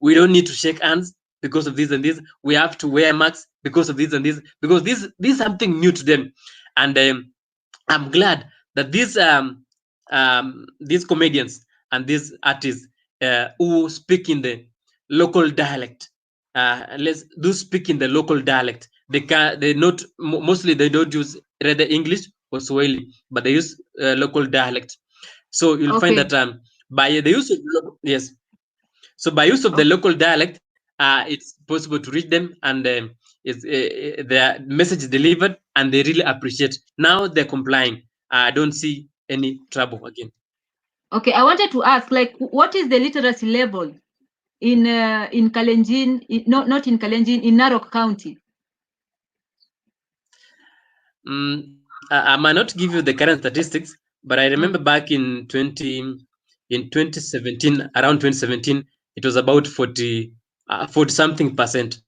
we don't need to shake hands because of this and this. We have to wear masks because of this and this, because this is something new to them. And I'm glad that these comedians and these artists who speak in the local dialect, let's do speak in the local dialect. They not mostly they don't use rather English or Swahili, but they use local dialect. So you'll find that by the use of so by use of the local dialect, it's possible to reach them, and their message is delivered, and they really appreciate. Now they're complying. I don't see any trouble again. Okay, I wanted to ask, like, what is the literacy level in Kalenjin, not in Kalenjin, in Narok County? I might not give you the current statistics, but I remember back in 2017, around 2017, it was about 40 something percent.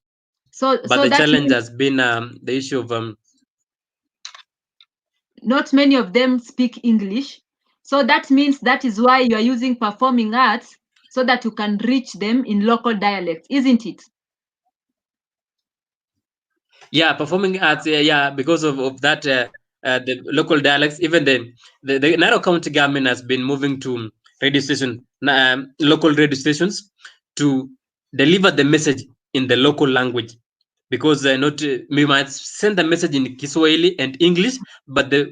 But the challenge has been the issue of not many of them speak English. So that means that is why you are using performing arts, so that you can reach them in local dialects, isn't it? Yeah, performing arts, because of that, the local dialects. Even the Narok County government has been moving to radio station, local radio stations, to deliver the message in the local language, because not we might send the message in Kiswahili and English, but the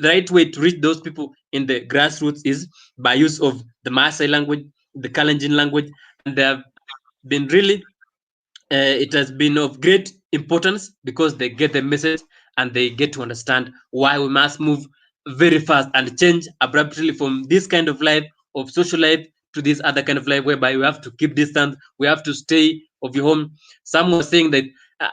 right way to reach those people in the grassroots is by use of the Maasai language, the Kalenjin language, and they have been really it has been of great importance because they get the message and they get to understand why we must move very fast and change abruptly from this kind of life of social life to this other kind of life whereby we have to keep distance, we have to stay of your home. Some were saying that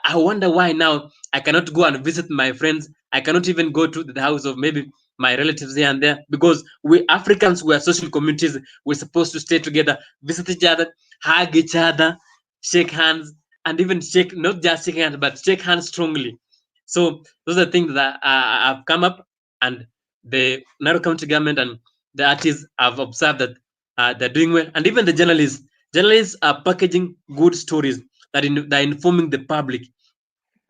I wonder why now I cannot go and visit my friends, I cannot even go to the house of maybe my relatives here and there, because we Africans, we are social communities, we're supposed to stay together, visit each other, hug each other, shake hands, and even shake, not just shake hands, but shake hands strongly. So those are things that have come up, and the Narok County government and the artists have observed that they're doing well, and even the journalists. Journalists are packaging good stories they're informing the public.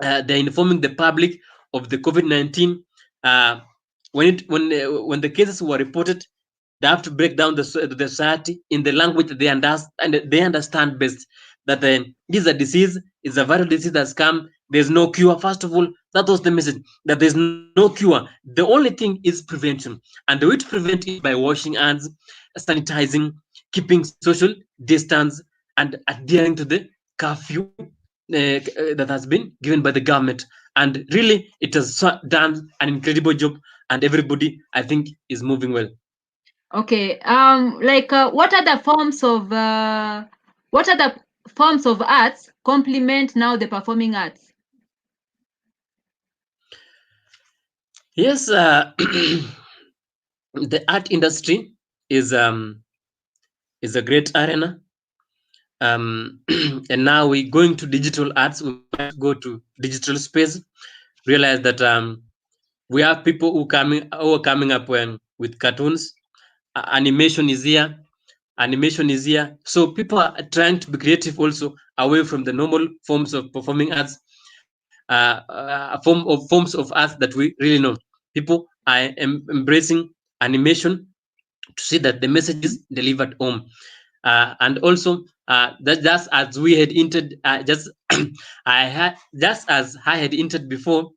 They're informing the public of the COVID-19. When the cases were reported, they have to break down the society in the language that they understand best. That this is a disease, it's a viral disease that's come. There's no cure. First of all, that was the message, that there's no cure. The only thing is prevention, and the way to prevent is by washing hands, sanitizing, keeping social distance, and adhering to the curfew that has been given by the government. And really, it has done an incredible job, and everybody, I think, is moving well. Okay. What are the forms of arts complement now the performing arts? Yes, the art industry is a great arena. And now we're going to digital arts. We might go to digital space, realize that we have people who are coming up with cartoons. Animation is here. So people are trying to be creative also, away from the normal forms of performing arts, forms of arts that we really know. People are embracing animation to see that the message is delivered home. And also, that just as we had hinted, just as I had hinted before,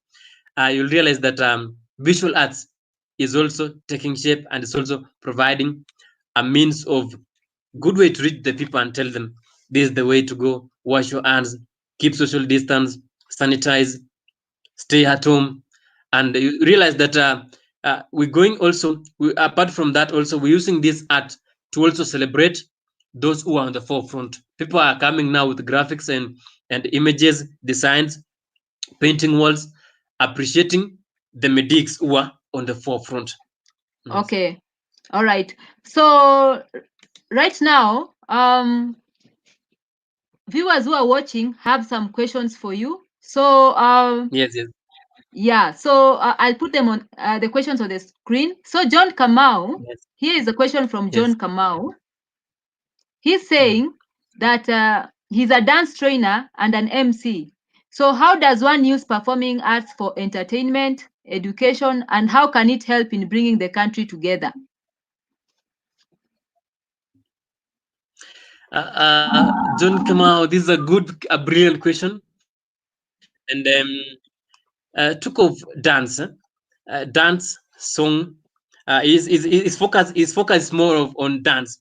you'll realize that visual arts is also taking shape, and it's also providing a means of good way to reach the people and tell them this is the way to go. Wash your hands, keep social distance, sanitize, stay at home. And you realize that we're going also, apart from that, also we're using this art to also celebrate those who are on the forefront. People are coming now with graphics and images, designs, painting walls, appreciating the medics who are on the forefront. Yes. Okay. All right. So right now, viewers who are watching have some questions for you. So Yes. yeah, so I'll put them on the questions on the screen. So John Kamau, Yes. here is a question from John Yes. Kamau. He's saying that he's a dance trainer and an MC. So how does one use performing arts for entertainment, education, and how can it help in bringing the country together? John Kamau, this is a brilliant question. And talk of dance, dance song, his focus is more on dance,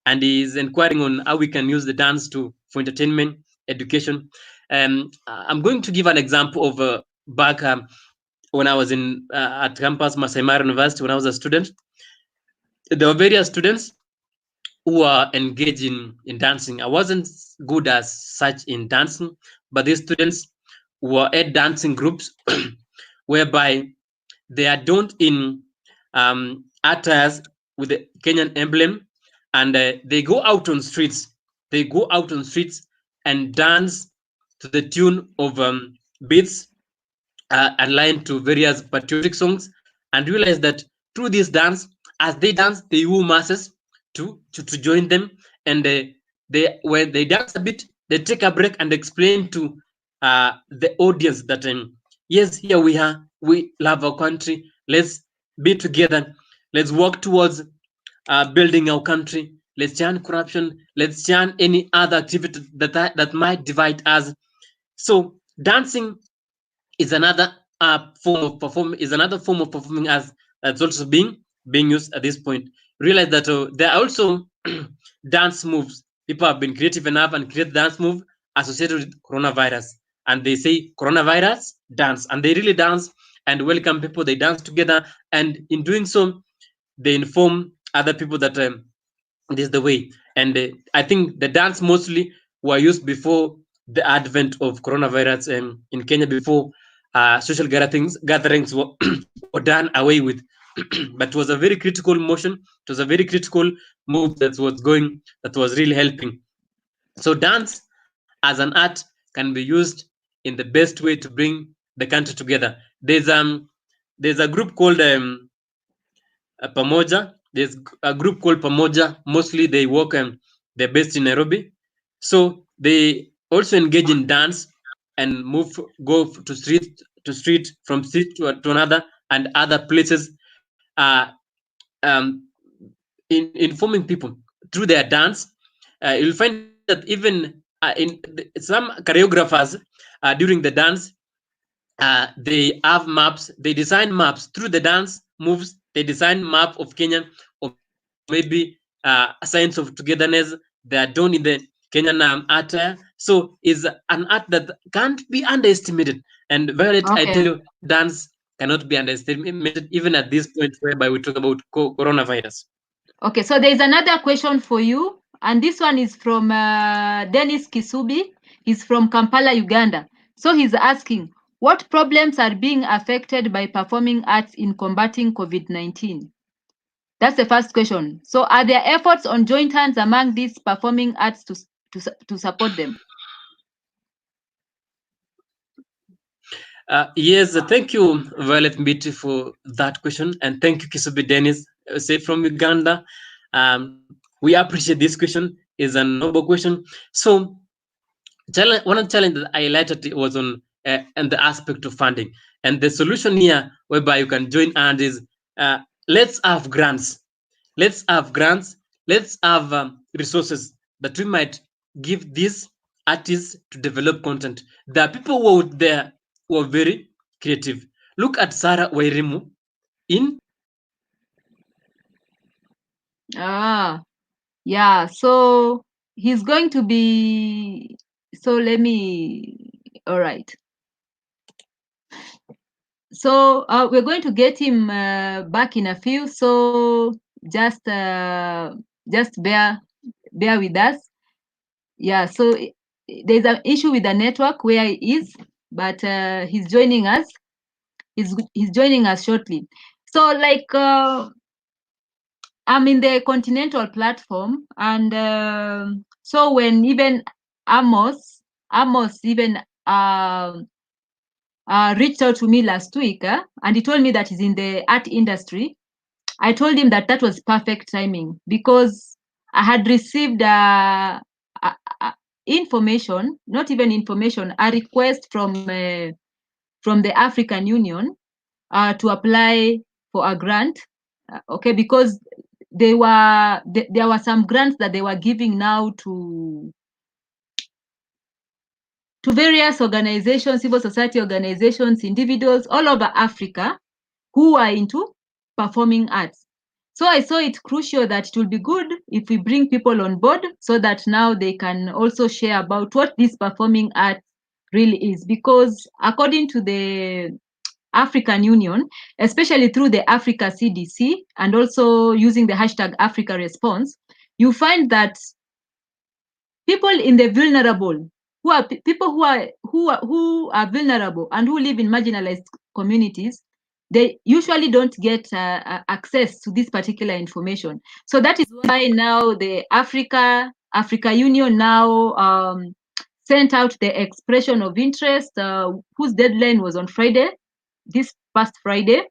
and he's inquiring on how we can use the dance for entertainment, education. I'm going to give an example of back when I was at campus Masai Mara University when I was a student. There were various students who are engaged in dancing. I wasn't good as such in dancing, but these students were at dancing groups whereby they are donned in attires with the Kenyan emblem, and they go out on streets. They go out on streets and dance to the tune of beats aligned to various patriotic songs, and realize that through this dance, as they dance, they woo masses to join them, and when they dance a bit, they take a break and explain to the audience that yes, here we are, we love our country, let's be together, let's work towards building our country, let's shun corruption, let's shun any other activity that might divide us. So dancing is another form of performing as that's also being used at this point. Realize that there are also dance moves. People have been creative enough and create dance move associated with coronavirus, and they say coronavirus dance, and they really dance and welcome people. They dance together, and in doing so, they inform other people that this is the way. And I think the dance mostly were used before the advent of coronavirus in Kenya, before social gatherings were done away with. But it was a very critical motion. It was a very critical move that was really helping. So dance as an art can be used in the best way to bring the country together. There's a group called Pamoja. There's a group called Pamoja. Mostly they work, they're based in Nairobi. So they also engage in dance and go to street, from street to another, and other places, um, in informing people through their dance. You'll find that even some choreographers during the dance, they have maps. They design maps through the dance moves. They design map of Kenya, or maybe a signs of togetherness. They are done in the Kenyan attire. So is an art that can't be underestimated. And Violet, I tell Okay. you, dance cannot be underestimated even at this point whereby we talk about coronavirus. Okay, so there is another question for you, and this one is from Dennis Kisubi. He's from Kampala, Uganda. So he's asking, what problems are being affected by performing arts in combating COVID-19? That's the first question. So are there efforts on joint hands among these performing arts to support them? Yes, thank you, Violet Mbiti, for that question. And thank you, Kisubi Dennis, say from Uganda. We appreciate this question. It's a noble question. So, one challenge that I highlighted was on the aspect of funding. And the solution here, whereby you can join and is let's have grants. Let's have grants. Let's have resources that we might give these artists to develop content. There are people who are there who are very creative. Look at Sarah Wairimu in. Ah, yeah. So he's going to be. So let me. All right. So we're going to get him back in a few. So just bear with us. Yeah. So there's an issue with the network where he is, but he's joining us. He's joining us shortly. So I'm in the Continental platform, and so when even Amos even reached out to me last week, and he told me that he's in the art industry. I told him that that was perfect timing because I had received information, not even information, a request from the African Union to apply for a grant. Okay, because there were some grants that they were giving now to various organizations, civil society organizations, individuals all over Africa who are into performing arts. So I saw it crucial that it will be good if we bring people on board so that now they can also share about what this performing art really is. Because according to the African Union, especially through the Africa CDC and also using the hashtag Africa Response, you find that people in the vulnerable, people who are vulnerable and who live in marginalized communities, they usually don't get access to this particular information. So that is why now the Africa Union now sent out the expression of interest, whose deadline was on Friday, this past Friday,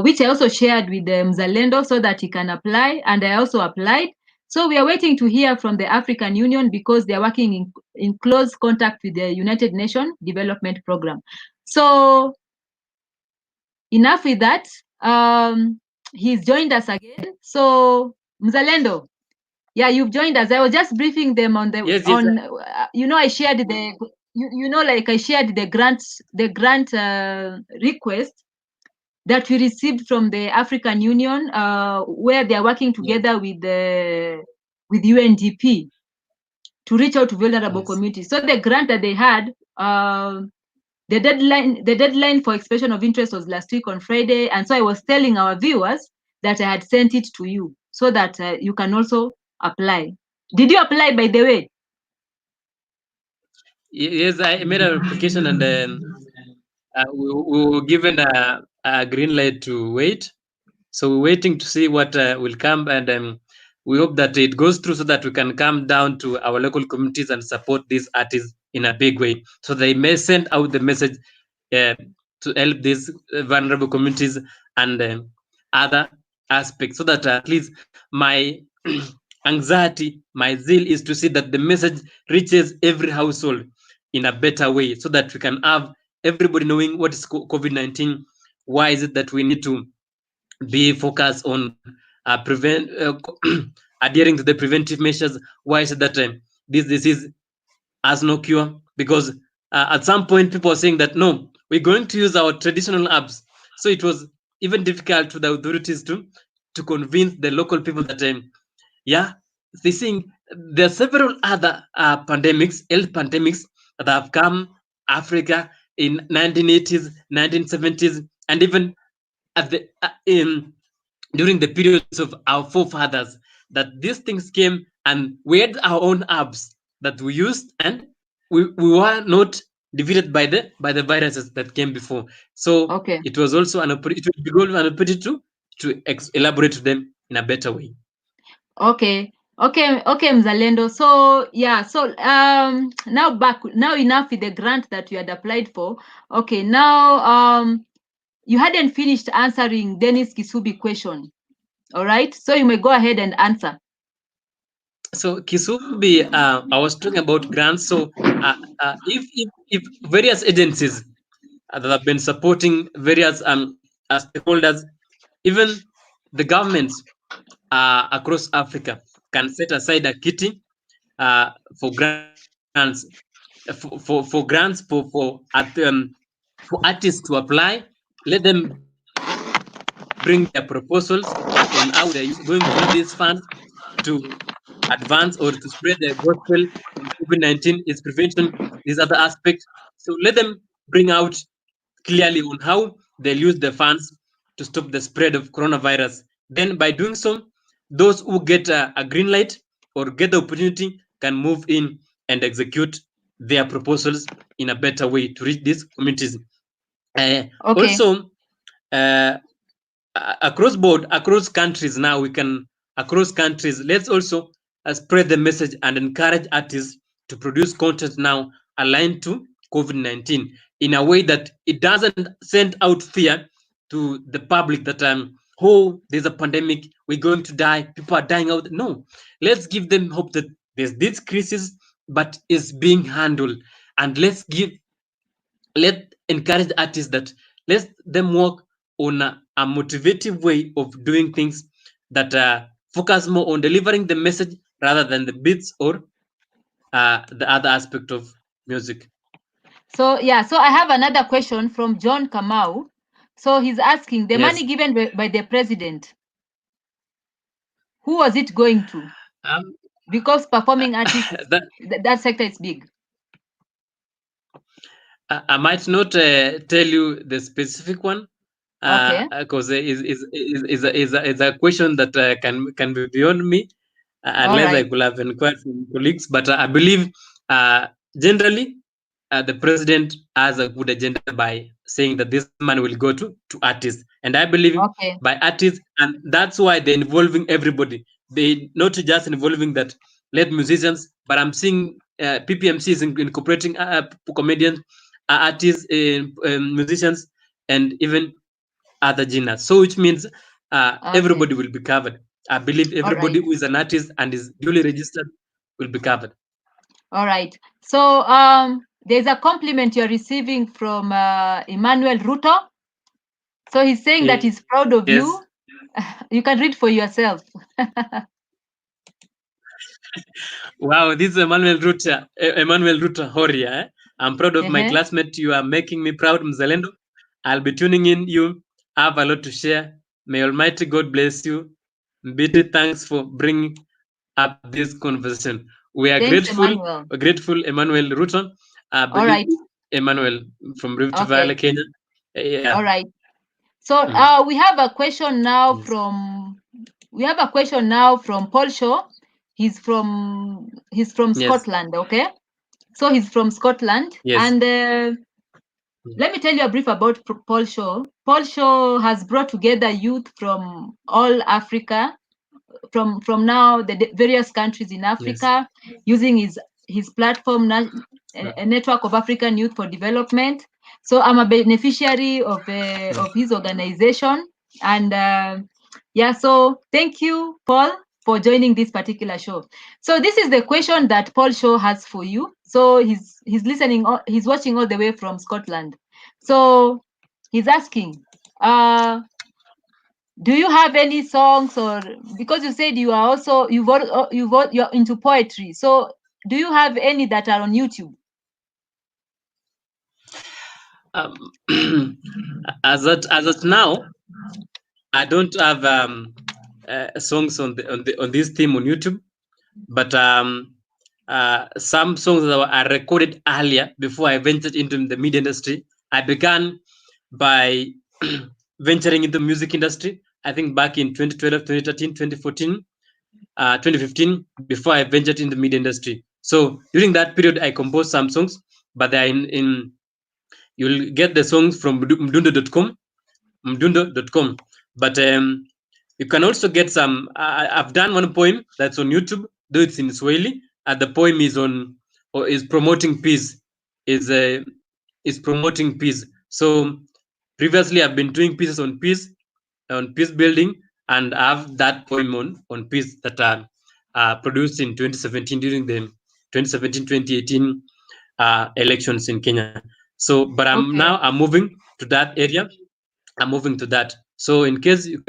which I also shared with the Mzalendo so that he can apply, and I also applied. So we are waiting to hear from the African Union because they are working in close contact with the United Nations Development Program. So enough with that. He's joined us again. So Mzalendo, Yeah, you've joined us. I was just briefing them on the Yes, yes. on. I shared the like I shared the grant request that we received from the African Union, where they are working together with UNDP to reach out to vulnerable Yes. communities. So the grant that they had, the deadline for expression of interest was last week on Friday, and so I was telling our viewers that I had sent it to you so that you can also apply. Did you apply, by the way? Yes, I made an application, and then we were given a green light to wait. So we're waiting to see what will come, and we hope that it goes through so that we can come down to our local communities and support these artists in a big way, so they may send out the message uh, to help these vulnerable communities and other aspects, so that at least my anxiety, my zeal is to see that the message reaches every household in a better way, so that we can have everybody knowing what is COVID-19. Why is it that we need to be focused on adhering to the preventive measures? Why is it that this disease has no cure? Because at some point people are saying that no, we're going to use our traditional apps. So it was even difficult to the authorities to convince the local people that yeah, they saying there are several other pandemics, health pandemics that have come Africa in 1980s, 1970s, and even at the during the periods of our forefathers, that these things came, and we had our own apps that we used, and we were not defeated by the viruses that came before. So Okay. it was also an opportunity, it would be good, an opportunity to elaborate to them in a better way. Okay. Okay, Mzalendo. So yeah, so now enough with the grant that you had applied for. Okay, now you hadn't finished answering Dennis Kisubi question. All right, so you may go ahead and answer. So Kisubi, I was talking about grants. So if various agencies that have been supporting various stakeholders, even the governments across Africa can set aside a kitty for grants, for grants for artists to apply. Let them bring their proposals on how they're going to use these funds to advance or to spread the gospel on COVID-19, its prevention, these other aspects. So let them bring out clearly on how they'll use the funds to stop the spread of coronavirus. Then by doing so, those who get a green light or get the opportunity can move in and execute their proposals in a better way to reach these communities. Okay. Also, uh, across board, across countries now, we can, across countries, let's also spread the message and encourage artists to produce content now aligned to COVID-19 in a way that it doesn't send out fear to the public that oh, there's a pandemic, we're going to die, people are dying out. No, let's give them hope that there's this crisis, but it's being handled. And let encourage the artists that let them work on a motivative way of doing things that focus more on delivering the message rather than the beats or the other aspect of music. So yeah, so I have another question from John Kamau. So he's asking, the money Yes. given by the president, who was it going to? Um, Because performing artists, that that sector is big. I might not tell you the specific one Okay. because is a question that can be beyond me All unless I right. could have inquired from colleagues. But I believe generally the president has a good agenda by saying that this money will go to artists, and I believe Okay. by artists, and that's why they're involving everybody. They not just involving that let musicians, but I'm seeing PPMCs incorporating comedians, artists, musicians, and even other genres. So which means Okay. everybody will be covered. I believe All right. everybody who is an artist and is duly registered will be covered. All right. So there's a compliment you're receiving from Emmanuel Ruto. So he's saying that he's proud of Yes. you. You can read for yourself. Wow, this is Emmanuel Ruta Horia. Eh? I'm proud of my classmate. You are making me proud, Mzalendo. I'll be tuning in. You have a lot to share. May Almighty God bless you. Mbiti, thanks for bringing up this conversation. We are grateful, Emmanuel Ruta. All right. Emmanuel from Rift Valley, Kenya. Yeah. All right. So we have a question now from Paul Shaw. He's from Scotland. Okay, so he's from Scotland. Yes. And let me tell you a brief about Paul Shaw. Paul Shaw has brought together youth from all Africa, from now the various countries in Africa, using his platform, a network of African Youth for Development. So I'm a beneficiary of his organization, and yeah. So thank you, Paul, for joining this particular show. So this is the question that Paul Shaw has for you. So he's listening. He's watching all the way from Scotland. So he's asking, do you have any songs, or because you said you are also you're into poetry, so do you have any that are on YouTube? As at now, I don't have songs on this theme on YouTube, but some songs that I recorded earlier before I ventured into the media industry. I began by venturing into the music industry, I think back in 2012, 2013, 2014, 2015, before I ventured in the media industry. So during that period, I composed some songs, but they're in you'll get the songs from mdundo.com, but you can also get some. I've done one poem that's on YouTube, though it's in Swahili. The poem is on, or is promoting peace, is promoting peace. So previously, I've been doing pieces on peace building, and I have that poem on peace that produced in 2017 during the 2017-2018 elections in Kenya. So, but I'm moving to that area. I'm moving to that. So, in case you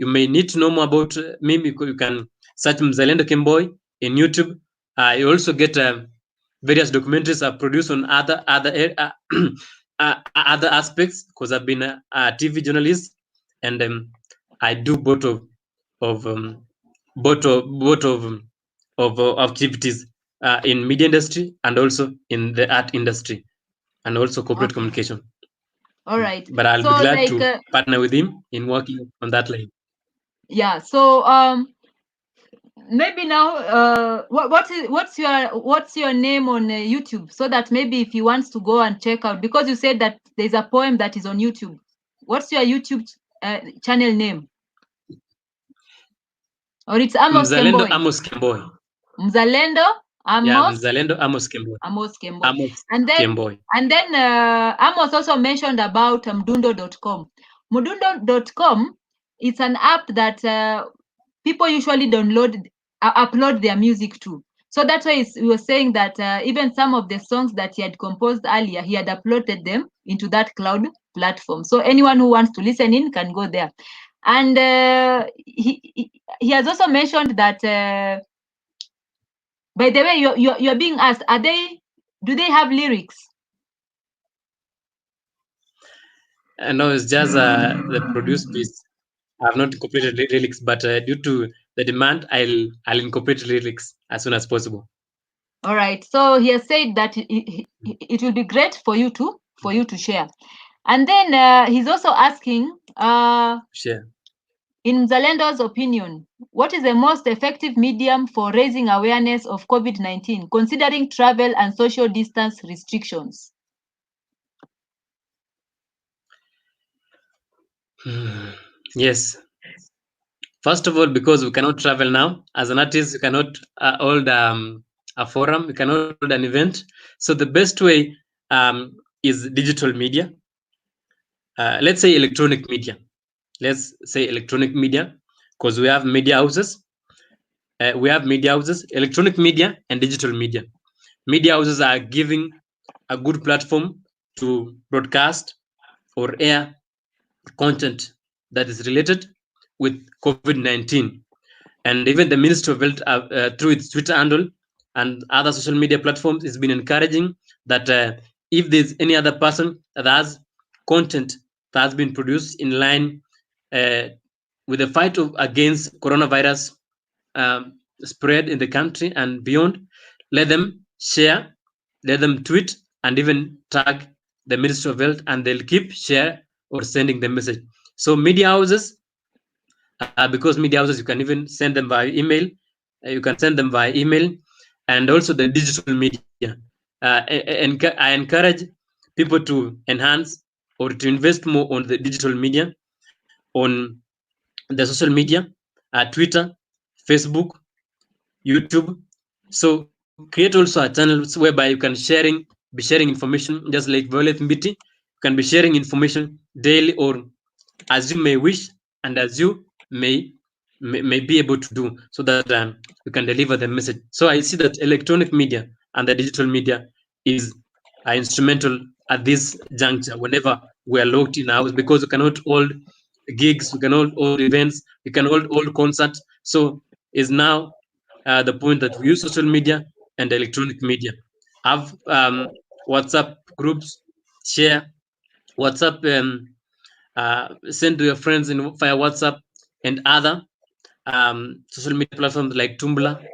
may need to know more about me, you can search Mzalendo Kimboy in YouTube. You also get various documentaries I've produced on other other aspects, because I've been a TV journalist, and I do both of activities in media industry and also in the art industry, and also corporate communication. All right. But I'll be glad to partner with him in working on that line. Yeah. So maybe now what's your name on YouTube, so that maybe if he wants to go and check out, because you said that there's a poem that is on YouTube. What's your YouTube channel name? Or it's Amos Mzalendo Kimboy? Amos Kimboy. Mzalendo Amos. Yeah, Mzalendo Amos Kimboy. Amos Kimboy. Kimboy. And then Amos also mentioned about mdundo.com. Mdundo.com is an app that people usually upload their music to. So that's why we were saying that even some of the songs that he had composed earlier, he had uploaded them into that cloud platform. So anyone who wants to listen in can go there. And he has also mentioned that, by the way, you're being asked, do they have lyrics? No, it's just the produced piece. I've not incorporated lyrics, but due to the demand, I'll incorporate lyrics as soon as possible. All right. So he has said that it will be great for you to share. And then he's also asking, share. In Mzalendo's opinion, what is the most effective medium for raising awareness of COVID-19, considering travel and social distance restrictions? Yes. First of all, because we cannot travel now, as an artist, you cannot hold a forum, you cannot hold an event. So the best way is digital media. Let's say electronic media. Let's say electronic media, because we have media houses. Electronic media and digital media. Media houses are giving a good platform to broadcast or air content that is related with COVID-19. And even the Ministry of Health, through its Twitter handle and other social media platforms, has been encouraging that if there's any other person that has content that has been produced in line with the fight against coronavirus spread in the country and beyond, let them share, let them tweet, and even tag the Ministry of Health, and they'll keep share or sending the message. So media houses, because media houses, you can even send them by email. You can send them by email, and also the digital media. I encourage people to enhance or to invest more on the digital media, on the social media, Twitter, Facebook, YouTube. So create also a channel whereby you can be sharing information, just like Violet Mbiti. You can be sharing information daily or as you may wish and as you may be able to do, so that you can deliver the message. So I see that electronic media and the digital media is instrumental at this juncture whenever we are locked in our house, because we cannot hold gigs, we cannot hold events, we can hold concerts. So is now the point that we use social media and electronic media. Have WhatsApp groups, share WhatsApp, send to your friends via WhatsApp and other social media platforms like Tumblr, All right.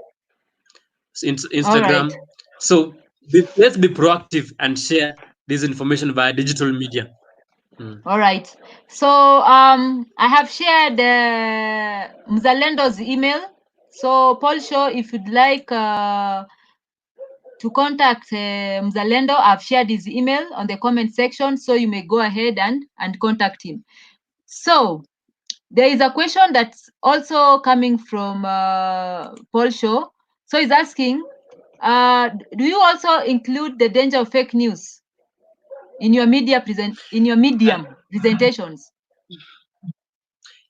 Instagram. So let's be proactive and share this information via digital media. Mm. All right. So I have shared Mzalendo's email. So Paul Shaw, if you'd like to contact Mzalendo, I've shared his email on the comment section, so you may go ahead and contact him. So there is a question that's also coming from Paul Shaw. So he's asking, do you also include the danger of fake news in your medium presentations?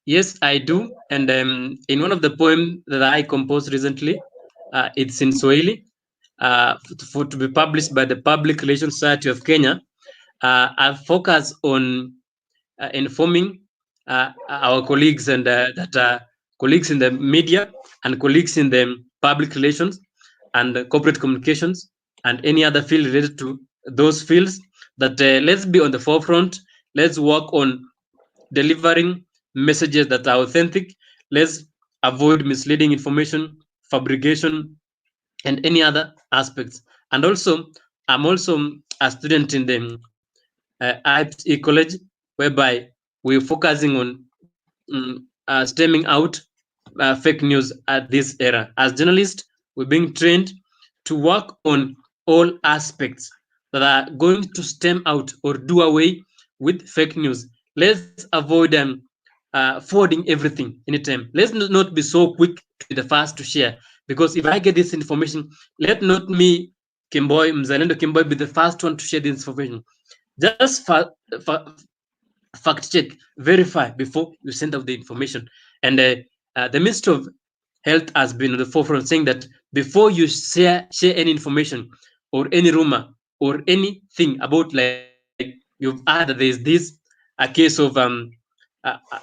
Yes, I do. And in one of the poems that I composed recently, it's in Swahili, to be published by the Public Relations Society of Kenya. I focus on informing our colleagues and that colleagues in the media and colleagues in the public relations and corporate communications and any other field related to those fields, that let's be on the forefront. Let's work on delivering messages that are authentic. Let's avoid misleading information, fabrication, and any other aspects. And also, I'm also a student in the IPE college, whereby we're focusing on stemming out fake news at this era. As journalists, we're being trained to work on all aspects that are going to stem out or do away with fake news. Let's avoid forwarding everything anytime. Let's not be so quick to be the first to share, because if I get this information, let not me, Kimboy, Mzalendo Kimboy, be the first one to share this information. Just fact check, verify before you send out the information. And the Ministry of Health has been on the forefront saying that before you share any information or any rumor or anything about, like, you've heard that there's this a case of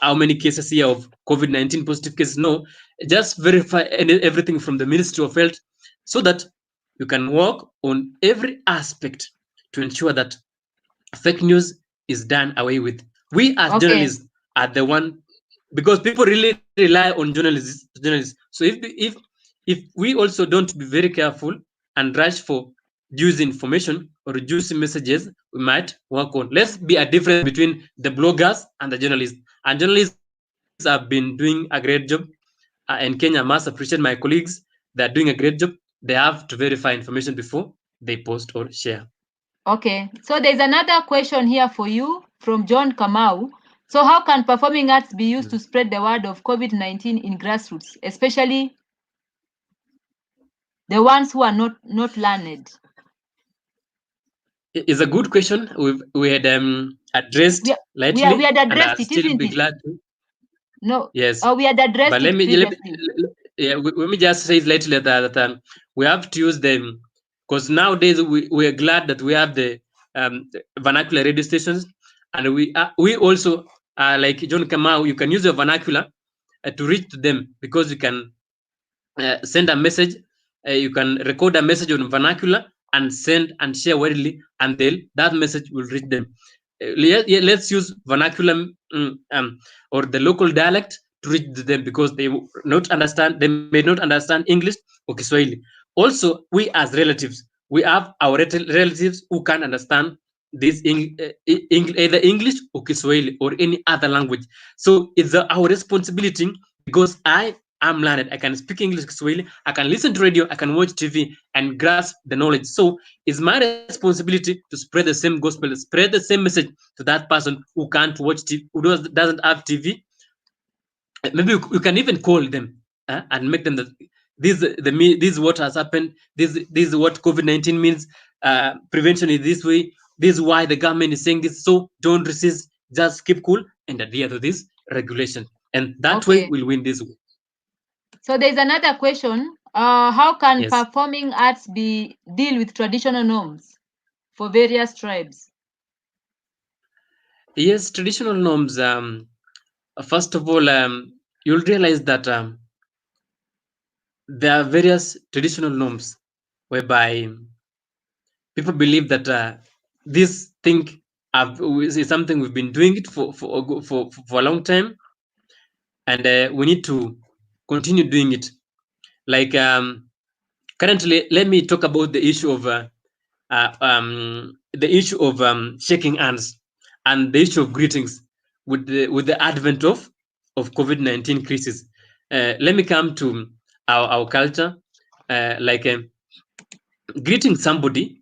how many cases here of COVID-19 positive cases. No, just verify everything from the Ministry of Health, so that you can work on every aspect to ensure that fake news is done away with. We as Okay. journalists are the one, because people really rely on journalists. So if we also don't be very careful and rush for juicy information or juicy messages, we might work on. Let's be a difference between the bloggers and the journalists. And journalists have been doing a great job in Kenya. I must appreciate my colleagues. They're doing a great job. They have to verify information before they post or share. Okay. So there's another question here for you from John Kamau. So how can performing arts be used to spread the word of COVID-19 in grassroots, especially the ones who are not learned? It's a good question. We had addressed lightly, We had and I'll addressed it, still isn't be it? glad to. No. Yes, We had addressed but let it me let me previously. yeah, let me just say it lightly that we have to use them, because nowadays we are glad that we have the vernacular radio stations, and we also like John Kamau. You can use your vernacular to reach to them, because you can send a message. You can record a message on vernacular and send and share widely, and that message will reach them. Let's use vernacular or the local dialect to reach them, because they may not understand English or Kiswahili. Also, we as relatives, we have our relatives who can understand this either English or Kiswahili or any other language. So it's our responsibility, because I'm learned. I can speak English, Kiswahili. I can listen to radio. I can watch TV and grasp the knowledge. So it's my responsibility to spread the same gospel, spread the same message to that person who can't watch TV, who doesn't have TV. Maybe you can even call them and make them that this is what has happened. This is what COVID-19 means. Prevention is this way. This is why the government is saying this. So don't resist. Just keep cool and adhere to this regulation, and that way we'll win this way. So there's another question. How can Yes. performing arts deal with traditional norms for various tribes? Yes, traditional norms. First of all, you'll realize that there are various traditional norms whereby people believe that this thing is something we've been doing it for a long time, and we need to continue doing it. Like currently, let me talk about the issue of shaking hands and the issue of greetings with the advent of COVID-19 crisis. Let me come to our culture, like greeting somebody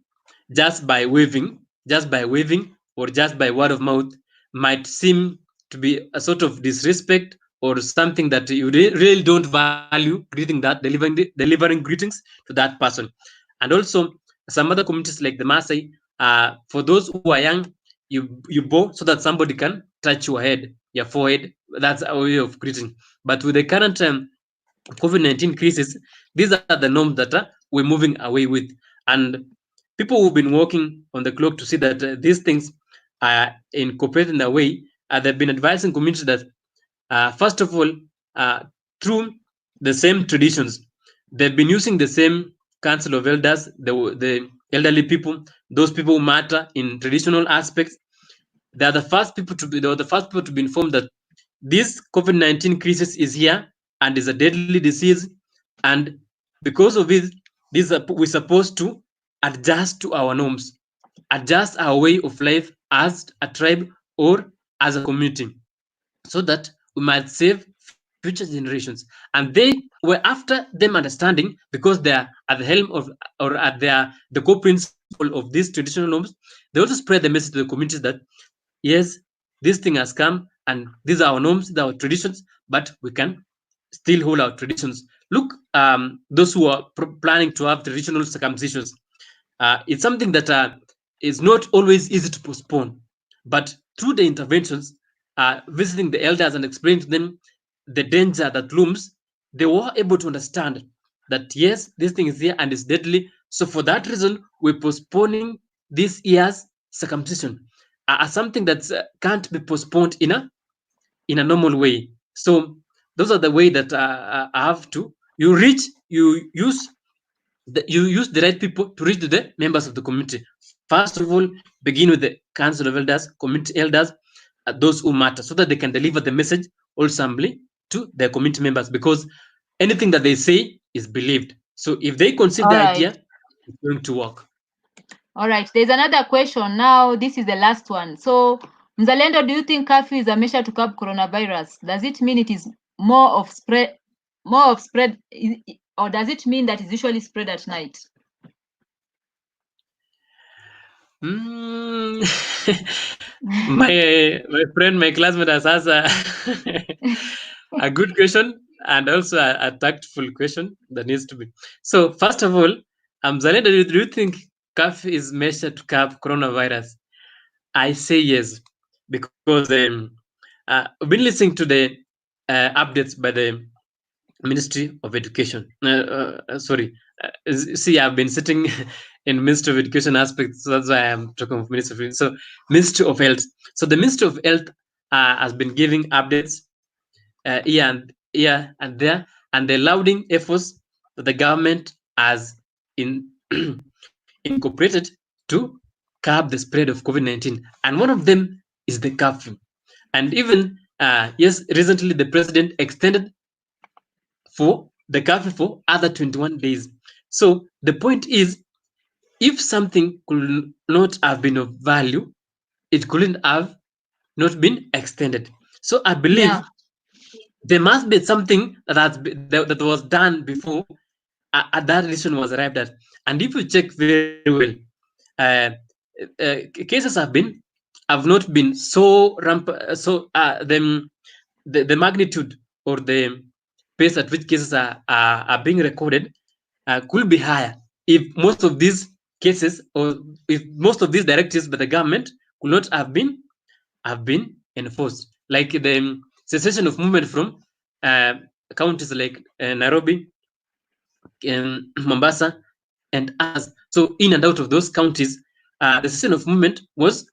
just by waving, or just by word of mouth might seem to be a sort of disrespect or something that you really don't value. Greeting that, delivering greetings to that person. And also some other communities like the Maasai, for those who are young, you bow so that somebody can touch your head, your forehead. That's a way of greeting. But with the current COVID-19 crisis, these are the norms that we're moving away with. And people who've been working on the clock to see that these things are incorporated in a way, they've been advising communities that, first of all, through the same traditions, they've been using the same council of elders, the elderly people, those people who matter in traditional aspects. They are the first people to be informed that this COVID-19 crisis is here and is a deadly disease, and because of it, we're supposed to adjust to our norms, adjust our way of life as a tribe or as a community, so that we might save future generations. And they were after them understanding, because they are at the helm of, or at the core principle of these traditional norms. They also spread the message to the communities that yes, this thing has come and these are our norms, these are our traditions, but we can still hold our traditions. Look, those who are planning to have traditional circumcisions, it's something that is not always easy to postpone. But through the interventions, visiting the elders and explaining to them the danger that looms, they were able to understand that yes, this thing is here and is deadly. So for that reason, we're postponing this year's circumcision as something that can't be postponed in a normal way. So those are the way that I have to. You use the right people to reach to the members of the community. First of all, begin with the council of elders, community elders, those who matter, so that they can deliver the message wholesomely to their community members, because anything that they say is believed. So if they conceive the idea, it's going to work. All right, there's another question now. This is the last one. So, Mzalendo, do you think curfew is a measure to curb coronavirus? Does it mean it is more of spread, or does it mean that it's usually spread at night? My friend, my classmate has asked a good question, and also a tactful question that needs to be. So first of all, Zalenda, do you think curfew is measured to curb coronavirus? I say yes, because I've been listening to the updates by the Ministry of Education. Sorry, see, I've been sitting in Ministry of Education aspects, so that's why I'm talking of Ministry of. So Ministry of Health. So the Ministry of Health has been giving updates here and there, and they're lauding efforts that the government has incorporated to curb the spread of COVID-19, and one of them is the curfew. And even yes, recently the president extended for the curfew for other 21 days. So the point is, if something could not have been of value, it couldn't have not been extended. So I believe Yeah. there must be something that was done before that decision was arrived at. And if you check very well, uh, cases have not been so the magnitude or the pace at which cases are being recorded could be higher if most of these cases, or if most of these directives by the government could not have been enforced, like the cessation of movement from uh, counties like Nairobi, Mombasa, and others. So in and out of those counties, the cessation of movement was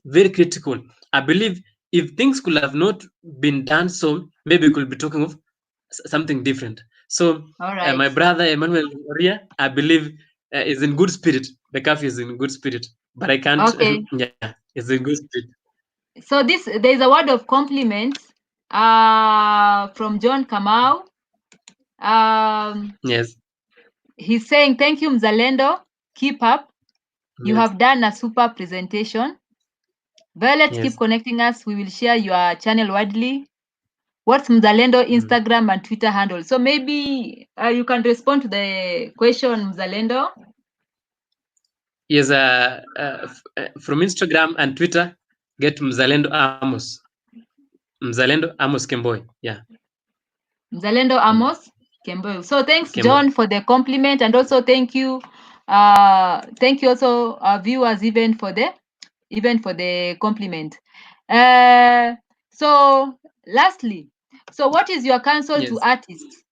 very critical. I believe if things could have not been done, so maybe we could be talking of something different. So All right. my brother Emmanuel Ria, I believe, is in good spirit. The curfew is in good spirit, but I can't. Okay. Yeah, it's in good spirit. So there's a word of compliments from John Kamau. Yes, He's saying, thank you, Mzalendo. Keep up. You yes, have done a super presentation. Violet, keep yes. connecting us. We will share your channel widely. What's Mzalendo Mm. Instagram and Twitter handle? So maybe you can respond to the question, Mzalendo. Yes, from Instagram and Twitter, get Mzalendo Amos. Mzalendo Amos Kemboy. Yeah. Mzalendo Mm. Amos Kembo. So thanks, Kemboy. John, for the compliment, and also thank you also viewers even for the compliment. So lastly, so what is your counsel to Yes. artists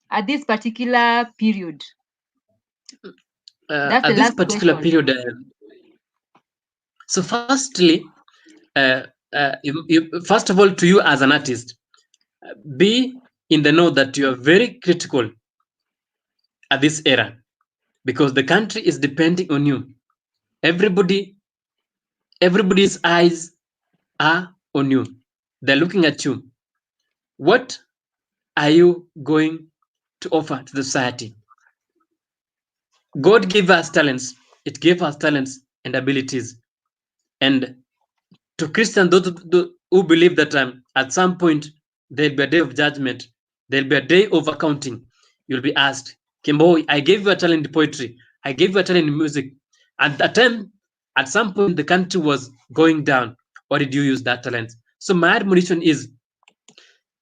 at this particular period? That's the At this last particular question. period, so firstly, first of all, to you as an artist, be in the know that you are very critical at this era, because the country is depending on you. Everybody, everybody's eyes are on you. They're looking at you. What are you going to offer to the society? God gave us talents. It gave us talents and abilities. And to Christians, those who believe that at some point there'll be a day of judgment, there'll be a day of accounting, you'll be asked, Kimbo, I gave you a talent in poetry, I gave you a talent in music. At that time, at some point, the country was going down. What did you use that talent? So my admonition is,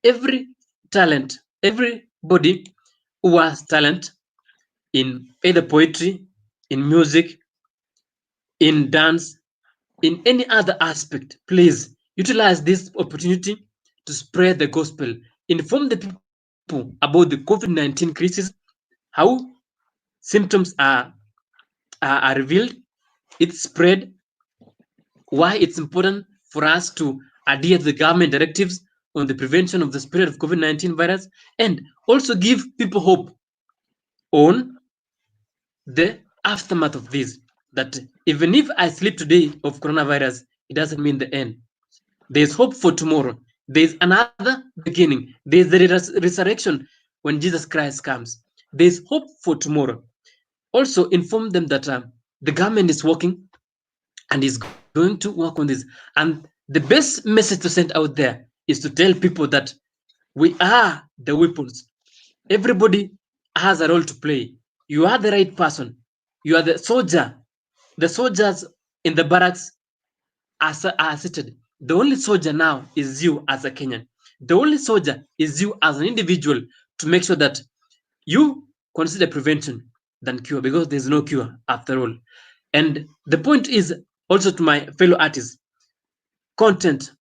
every talent, everybody who has talent in either poetry, in music, in dance, in any other aspect, please utilize this opportunity to spread the gospel. Inform the people about the COVID-19 crisis, how symptoms are revealed, its spread, why it's important for us to adhere to the government directives on the prevention of the spread of COVID-19 virus, and also give people hope on the aftermath of this. That even if I sleep today of coronavirus, it doesn't mean the end. There's hope for tomorrow. There's another beginning. There's the resurrection when Jesus Christ comes. There's hope for tomorrow. Also, inform them that the government is working and is going to work on this. And the best message to send out there is to tell people that we are the weapons. Everybody has a role to play. You are the right person. You are the soldier. The soldiers in the barracks are seated. The only soldier now is you as a Kenyan. The only soldier is you as an individual, to make sure that you consider prevention than cure, because there's no cure after all. And the point is also, to my fellow artists, content,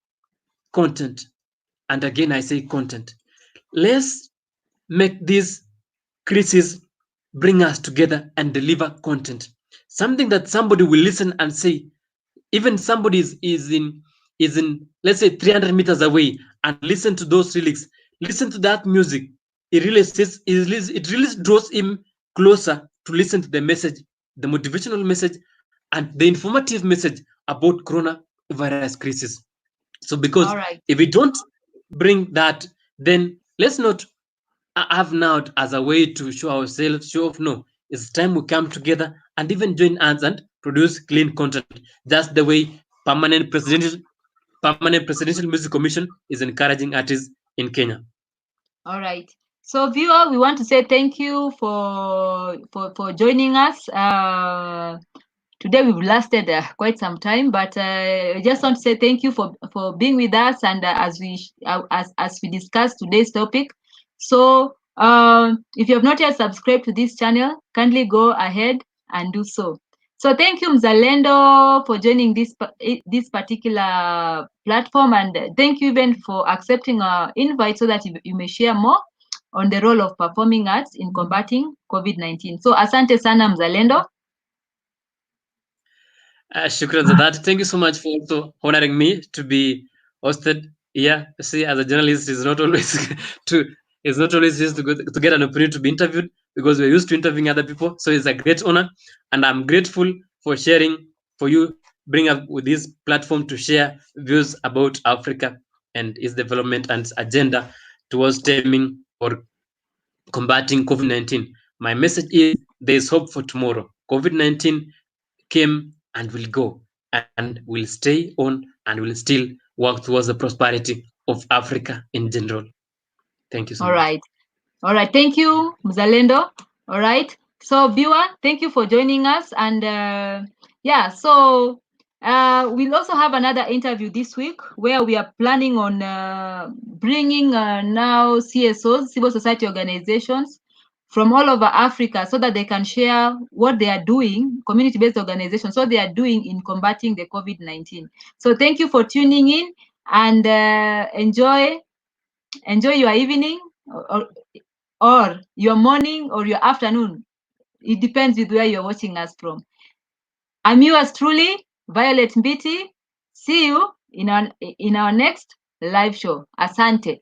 content, and again I say content. Let's make this crisis bring us together and deliver content, something that somebody will listen and say, even somebody is in let's say 300 meters away, and listen to those lyrics, listen to that music, it really draws him closer to listen to the message, the motivational message, and the informative message about coronavirus crisis. So because if we don't bring that, then let's not have now as a way to show ourselves, show off. No, it's time we come together and even join hands and produce clean content, just the way permanent presidential music commission is encouraging artists in Kenya. All right. So, viewer, we want to say thank you for joining us. Today we've lasted quite some time, but I just want to say thank you for being with us, and as we discuss today's topic. So, if you have not yet subscribed to this channel, kindly go ahead and do so. So thank you, Mzalendo, for joining this particular platform, and thank you even for accepting our invite so that you may share more on the role of performing arts in combating COVID-19. So asante sana, Mzalendo. Shukran za that. Thank you so much for also honoring me to be hosted here. See, as a journalist, it's not always easy to get an opportunity to be interviewed, because we're used to interviewing other people. So it's a great honor, and I'm grateful for sharing, for you bring up with this platform to share views about Africa and its development and its agenda towards stemming or combating COVID-19. My message is there is hope for tomorrow. COVID-19 came and will go, and will stay on and will still work towards the prosperity of Africa in general. Thank you so much. All right. Thank you, Mzalendo. All right. So, viewer, thank you for joining us. And yeah, so we'll also have another interview this week where we are planning on bringing now CSOs, civil society organizations, from all over Africa, so that they can share what they are doing, community-based organizations, what they are doing in combating the COVID-19. So thank you for tuning in, and enjoy your evening, or your morning, or your afternoon. It depends with where you're watching us from. I'm yours truly, Violet Mbiti. See you in our next live show. Asante.